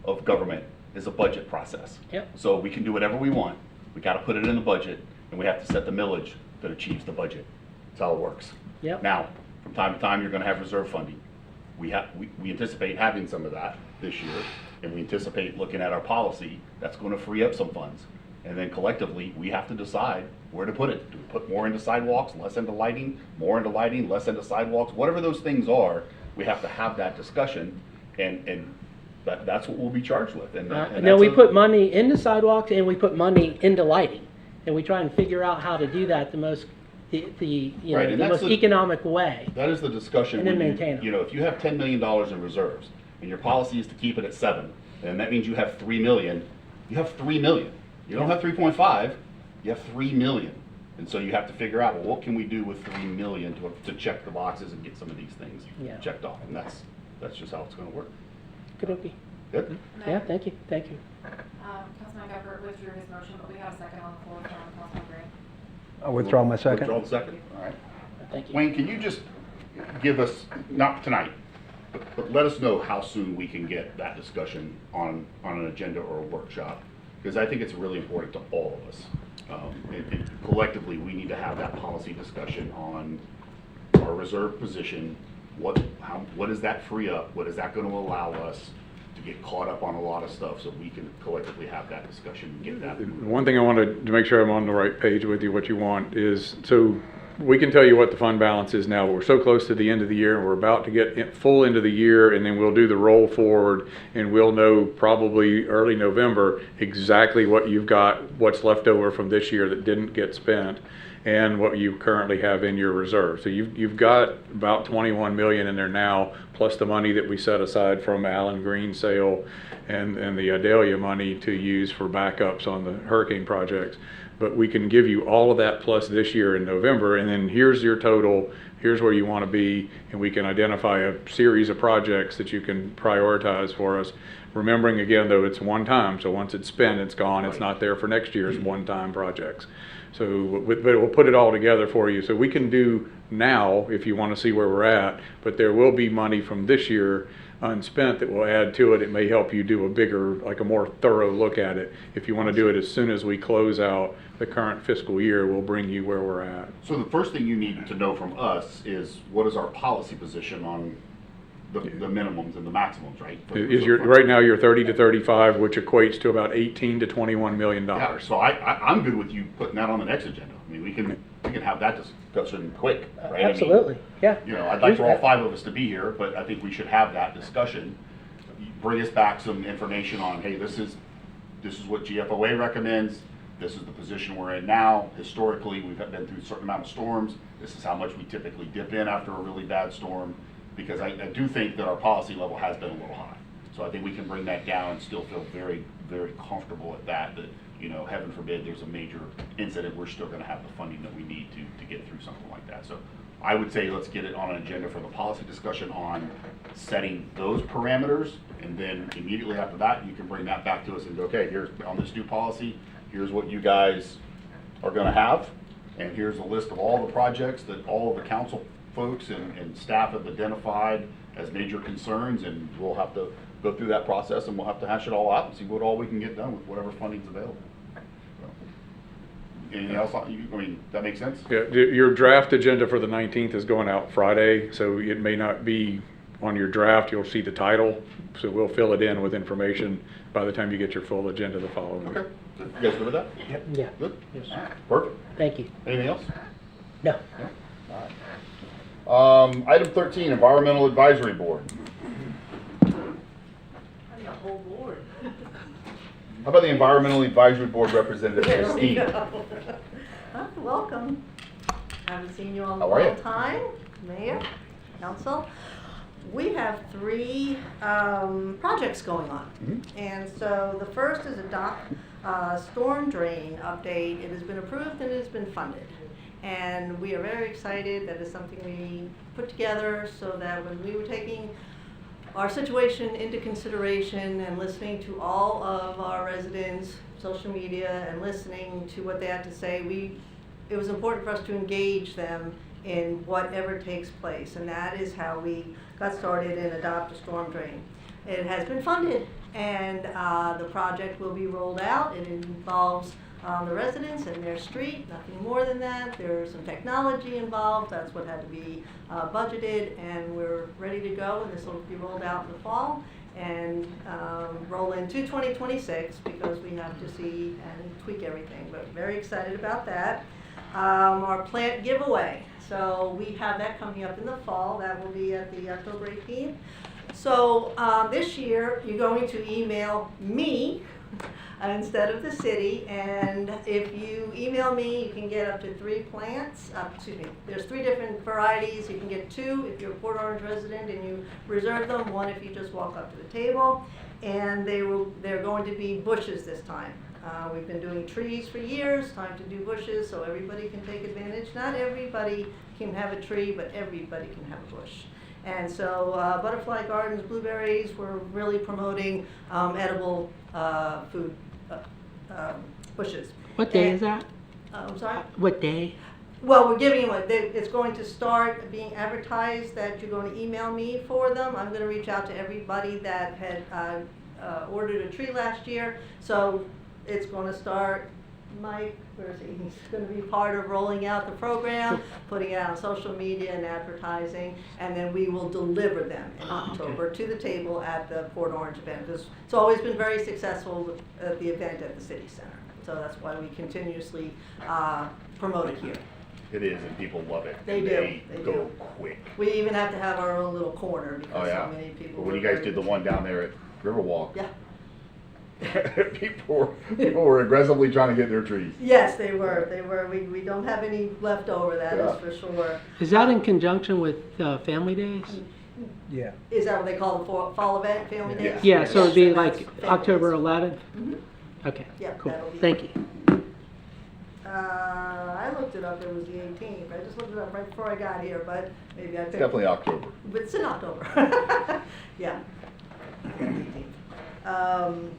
S1: of government is a budget process.
S5: Yep.
S1: So we can do whatever we want. We got to put it in the budget, and we have to set the millage that achieves the budget. That's how it works.
S5: Yep.
S1: Now, from time to time, you're going to have reserve funding. We anticipate having some of that this year, and we anticipate looking at our policy that's going to free up some funds. And then collectively, we have to decide where to put it. Do we put more into sidewalks, less into lighting, more into lighting, less into sidewalks? Whatever those things are, we have to have that discussion, and that's what we'll be charged with. And
S5: And then
S1: that's
S5: we
S1: a-
S5: put money into sidewalks and we put money into lighting. And we try and figure out how to do that the most,
S1: Right,
S5: the
S1: and that's
S5: most
S1: the-
S5: economic way.
S1: That is the discussion.
S5: And then
S1: when
S5: maintain 'em.
S1: You know, if you have $10 million in reserves, and your policy is to keep it at 7, and that means you have 3 million, you have 3 million. You don't have 3.5, you have 3 million. And so you have to figure out, well, what can we do with 3 million to check the boxes and get some of these things
S5: Yeah.
S1: checked off? And that's just how it's gonna work.
S5: Okey-dokey.
S1: Good?
S5: Yeah, thank you, thank you.
S2: Councilman Guthrie withdrew his motion, but we have a second on the floor from Councilman Green.
S4: I withdraw my second.
S1: Withdraw the second, all right.
S5: Thank you.
S1: Wayne, can you just give us, not tonight, but let us know how soon we can get that discussion on an agenda or a workshop? Because I think it's really important to all of us. And collectively, we need to have that policy discussion on our reserve position. What does that free up? What is that going to allow us to get caught up on a lot of stuff so we can collectively have that discussion and get that moving?
S9: One thing I wanted to make sure I'm on the right page with you, what you want is, so we can tell you what the fund balance is now, but we're so close to the end of the year, and we're about to get full into the year, and then we'll do the roll forward, and we'll know probably early November exactly what you've got, what's left over from this year that didn't get spent, and what you currently have in your reserve. So you've got about 21 million in there now, plus the money that we set aside from Allen Green sale and the Idalia money to use for backups on the hurricane projects. But we can give you all of that plus this year in November, and then here's your total, here's where you want to be, and we can identify a series of projects that you can prioritize for us. Remembering again, though, it's one time, so once it's spent, it's gone, it's not there for next year's one-time projects. So, but we'll put it all together for you. So we can do now, if you want to see where we're at, but there will be money from this year unspent that will add to it. It may help you do a bigger, like a more thorough look at it. If you want to do it as soon as we close out the current fiscal year, we'll bring you where we're at.
S1: So the first thing you need to know from us is what is our policy position on the minimums and the maximums, right?
S9: Is your, right now you're 30 to 35, which equates to about 18 to 21 million
S1: Yeah,
S9: dollars.
S1: so I'm good with you putting that on the next agenda. I mean, we can have that discussion quick, right? I mean,
S5: Absolutely, yeah.
S1: you know, I'd like for all 5 of us to be here, but I think we should have that discussion. Bring us back some information on, hey, this is what GFOA recommends. This is the position we're in now. Historically, we've been through a certain amount of storms. This is how much we typically dip in after a really bad storm. Because I do think that our policy level has been a little high. So I think we can bring that down and still feel very, very comfortable at that, you know, heaven forbid there's a major incident, we're still gonna have the funding that we need to get through something like that. So I would say let's get it on an agenda for the policy discussion on setting those parameters, and then immediately after that, you can bring that back to us and go, okay, here's, on this new policy, here's what you guys are gonna have, and here's a list of all the projects that all of the council folks and staff have identified as major concerns, and we'll have to go through that process, and we'll have to hash it all out and see what all we can get done with whatever funding's available. So, anything else? I mean, that makes sense?
S9: Yeah, your draft agenda for the 19th is going out Friday, so it may not be on your draft. You'll see the title, so we'll fill it in with information by the time you get your full agenda the following week.
S1: Okay. Good. You guys good with that?
S5: Yeah,
S1: Good?
S5: yes.
S1: All right. Perfect.
S5: Thank you.
S1: Anything else?
S5: No.
S1: Item 13, Environmental Advisory Board. How about the Environmental Advisory Board representative, Christine?
S12: Welcome. Haven't seen you all in a
S1: How are you?
S12: long time. Mayor, council. We have 3 projects going on.
S1: Mhm.
S12: And so the first is a storm drain update. It has been approved and it has been funded. And we are very excited. That is something we put together so that when we were taking our situation into consideration and listening to all of our residents, social media, and listening to what they had to say, it was important for us to engage them in whatever takes place. And that is how we got started in Adopt a Storm Drain. it has been funded, and the project will be rolled out. It involves the residents and their street, nothing more than that. There's some technology involved, that's what had to be budgeted, and we're ready to go, and this will be rolled out in the fall and roll into 2026 because we have to see and tweak everything, but very excited about that. Our plant giveaway, so we have that coming up in the fall. That will be at the October 18th. So this year, you're going to email me instead of the city, and if you email me, you can get up to 3 plants. There's 3 different varieties. You can get 2 if you're a Port Orange resident and you reserve them, 1 if you just walk up to the table, and they're going to be bushes this time. We've been doing trees for years, time to do bushes so everybody can take advantage. Not everybody can have a tree, but everybody can have a bush. And so Butterfly Gardens, Blueberries, we're really promoting edible food bushes.
S5: What day is that?
S12: I'm sorry?
S5: What day?
S12: Well, we're giving them, it's going to start being advertised that you're going to email me for them. I'm going to reach out to everybody that had ordered a tree last year. So it's going to start, Mike, where is he? He's going to be part of rolling out the program, putting it out on social media and advertising, and then we will deliver them in October to the table at the Port Orange event. It's always been very successful at the event at the City Center. So that's why we continuously promote it here.
S1: It is, and people love it.
S12: They
S1: And
S12: do.
S1: They
S12: They
S1: go
S12: do.
S1: quick.
S12: We even have to have our own little corner
S1: Oh,
S12: because
S1: yeah.
S12: so many people.
S1: But when
S12: were
S1: you guys
S12: very-
S1: did the one down there at Riverwalk,
S12: Yeah.
S1: people were aggressively trying to get their trees.
S12: Yes, they were. They were. We don't have any left over, that
S1: Yeah.
S12: is for sure.
S5: Is that in conjunction with Family Days?
S4: Yeah.
S12: Is that what they call the fall event, Family Days?
S1: Yeah.
S5: Yeah, so it'd be
S12: and that's
S5: like
S12: Family
S5: October
S12: Days.
S5: 11th?
S12: Mhm.
S5: Okay,
S12: Yeah,
S5: cool.
S12: that'll be-
S5: Thank you.
S12: I looked it up. It was the 18th. I just looked it up right before I got here, but maybe I
S1: It's
S12: picked.
S1: definitely October.
S12: But it's in October. Yeah. 18th.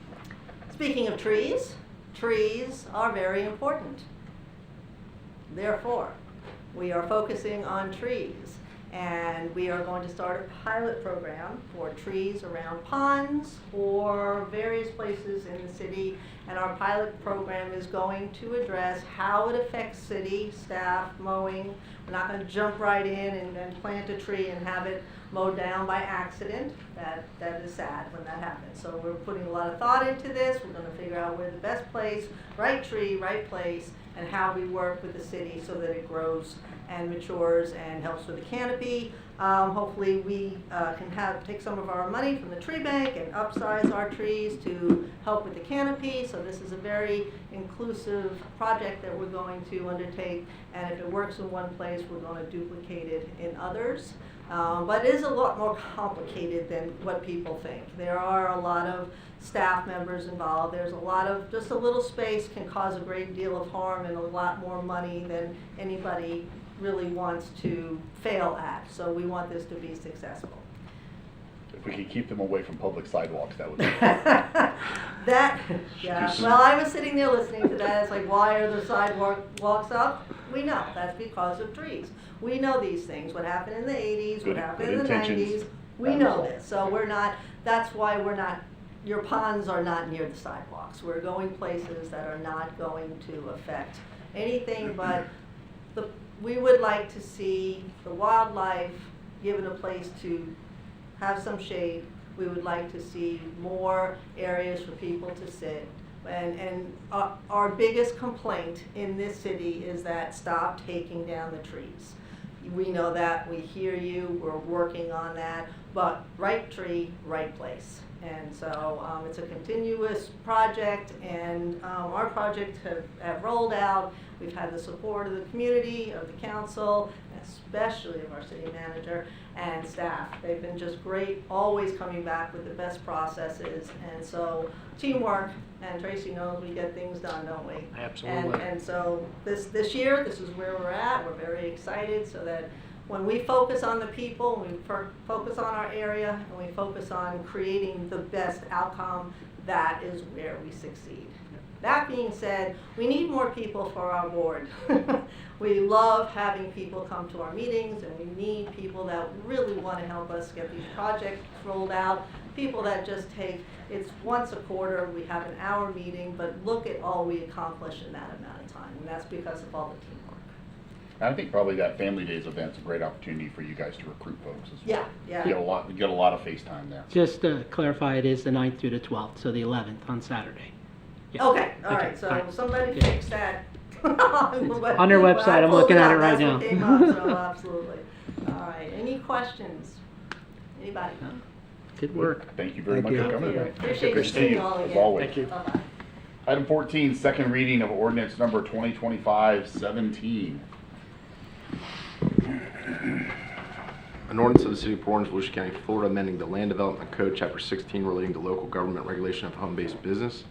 S12: Speaking of trees, trees are very important. Therefore, we are focusing on trees, and we are going to start a pilot program for trees around ponds or various places in the city. And our pilot program is going to address how it affects city staff mowing. We're not going to jump right in and plant a tree and have it mowed down by accident. That is sad when that happens. So we're putting a lot of thought into this. We're going to figure out where the best place, right tree, right place, and how we work with the city so that it grows and matures and helps with the canopy. Hopefully we can take some of our money from the tree bank and upsize our trees to help with the canopy. So this is a very inclusive project that we're going to undertake, and if it works in one place, we're going to duplicate it in others. But it is a lot more complicated than what people think. There are a lot of staff members involved. There's a lot of, just a little space can cause a great deal of harm and a lot more money than anybody really wants to fail at. So we want this to be successful.
S1: If we could keep them away from public sidewalks, that would be.
S12: That, yeah, well, I was sitting there listening to that, it's like, why are the sidewalks up? We know, that's because of trees. We know these things, what happened in the 80s, what
S1: Good-
S12: happened
S1: good
S12: in the
S1: intentions.
S12: 90s. We know this, so we're not, that's why we're not, your ponds are not near the sidewalks. We're going places that are not going to affect anything but we would like to see the wildlife given a place to have some shade. We would like to see more areas for people to sit. And our biggest complaint in this city is that stop taking down the trees. We know that, we hear you, we're working on that, but right tree, right place. And so it's a continuous project, and our projects have rolled out. We've had the support of the community, of the council, especially of our city manager and staff. They've been just great, always coming back with the best processes. And so teamwork, and Tracy knows we get things done, don't we?
S6: Absolutely.
S12: And so this year, this is where we're at. We're very excited so that when we focus on the people, when we focus on our area, and we focus on creating the best outcome, that is where we succeed. That being said, we need more people for our board. We love having people come to our meetings, and we need people that really want to help us get these projects rolled out. People that just take, it's once a quarter, we have an hour meeting, but look at all we accomplish in that amount of time, and that's because of all the teamwork.
S1: I think probably that Family Days event's a great opportunity for you guys to recruit folks as well.
S12: Yeah,
S1: You get a lot of face time there.
S5: Just to clarify, it is the 9th through the 12th, so the 11th on Saturday. Yeah.
S12: Okay, all
S5: Okay,
S12: right, so
S5: all right.
S12: somebody
S5: Yeah.
S12: fix that. On
S5: their website, I'm looking at it right now.
S12: That's what came up, so absolutely. All right, any questions? Anybody?
S5: Good work.
S1: Thank you very
S4: Thank
S1: much
S4: you.
S1: for coming tonight.
S12: Appreciate seeing you all
S1: As
S12: again.
S1: always.
S6: Thank you.
S12: Bye-bye.
S1: Item 14, second reading of ordinance number 2025-17.
S10: An ordinance of the City of Port Orange, Volusia County, Florida, amending the Land Development Code, Chapter 16, relating to local government regulation of home-based business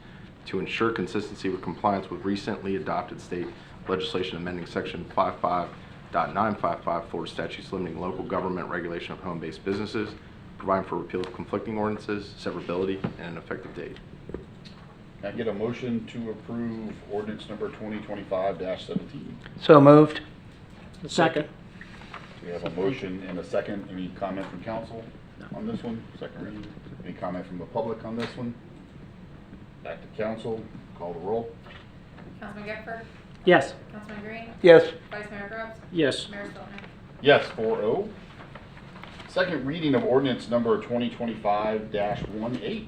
S10: to ensure consistency with compliance with recently adopted state legislation amending Section 55.955 Florida statutes limiting local government regulation of home-based businesses, providing for repeal of conflicting ordinances, severability, and an effective date.
S1: Can I get a motion to approve ordinance number 2025-17?
S4: So moved.
S6: Second.
S1: We have a motion and a second. Any comment from council on this one? Second reading. Any comment from the public on this one? Back to council. Call the roll.
S2: Councilman Geckler?
S5: Yes.
S2: Councilman Green?
S4: Yes.
S2: Vice Mayor Grubbs?
S6: Yes.
S2: Mayor Stiltner?
S1: Yes, 4-0. Second reading of ordinance number 2025-18.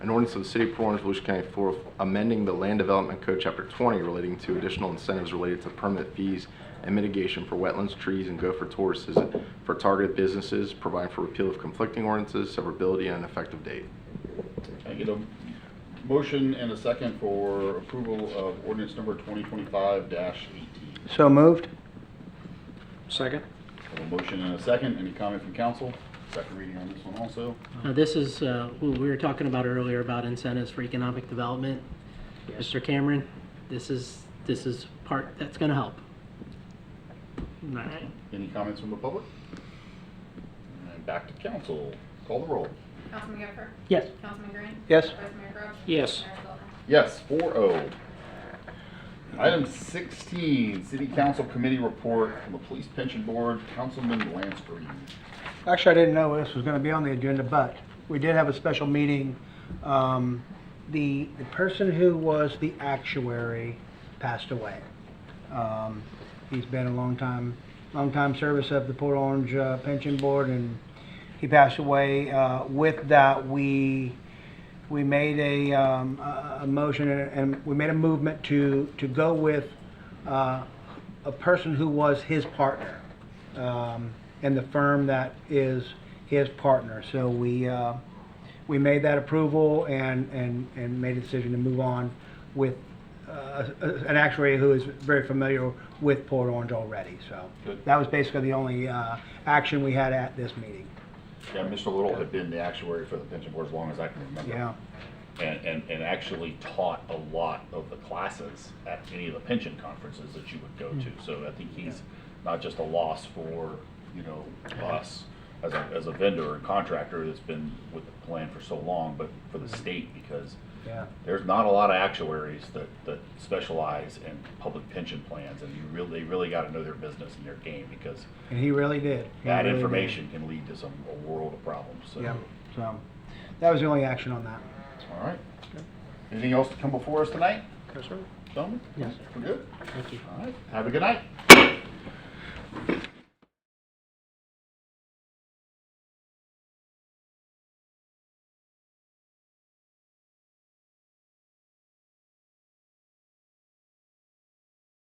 S10: An ordinance of the City of Port Orange, Volusia County, Florida, amending the Land Development Code, Chapter 20, relating to additional incentives related to permit fees and mitigation for wetlands, trees, and gopher tortoises for targeted businesses, providing for repeal of conflicting ordinances, severability, and an effective date.
S1: Can I get a motion and a second for approval of ordinance number 2025-18?
S4: So moved.
S6: Second.
S1: We have a motion and a second. Any comment from council? Second reading on this one also.
S5: This is what we were talking about earlier about incentives for economic development. Mr. Cameron, this is part that's going to help. All right.
S1: Any comments from the public? And back to council. Call the roll.
S2: Councilman Geckler?
S5: Yes.
S2: Councilman Green?
S4: Yes.
S2: Vice Mayor Grubbs?
S6: Yes.
S2: Mayor Stiltner?
S1: Yes, 4-0. Item 16, City Council Committee Report from the Police Pension Board, Councilman Lance Green.
S4: Actually, I didn't know this was going to be on the agenda, but we did have a special meeting. The person who was the actuary passed away. He's been a long time service of the Port Orange Pension Board, and he passed away. With that, we made a motion and we made a movement to go with a person who was his partner. And the firm that is his partner. So we made that approval and made a decision to move on with an actuary who is very familiar with Port Orange already. So
S1: Good.
S4: that was basically the only action we had at this meeting.
S1: Yeah, Mr. Little had been the actuary for the pension board as long as I can remember.
S4: Yeah.
S1: And actually taught a lot of the classes at any of the pension conferences that you would go to. So I think he's not just a loss for, us as a vendor and contractor that's been with the plan for so long, but for the state, because
S4: Yeah.
S1: there's not a lot of actuaries that specialize in public pension plans, and they really got to know their business and their game, because
S4: And he really did. He
S1: that
S4: really did.
S1: information can lead to a world of problems. So,
S4: Yeah. So that was the only action on that.
S1: all right. Anything else to come before us tonight?
S6: Yes, sir.
S1: Gentlemen?
S5: Yes.
S1: We're good?
S5: Thank you.
S1: All right. Have a good night.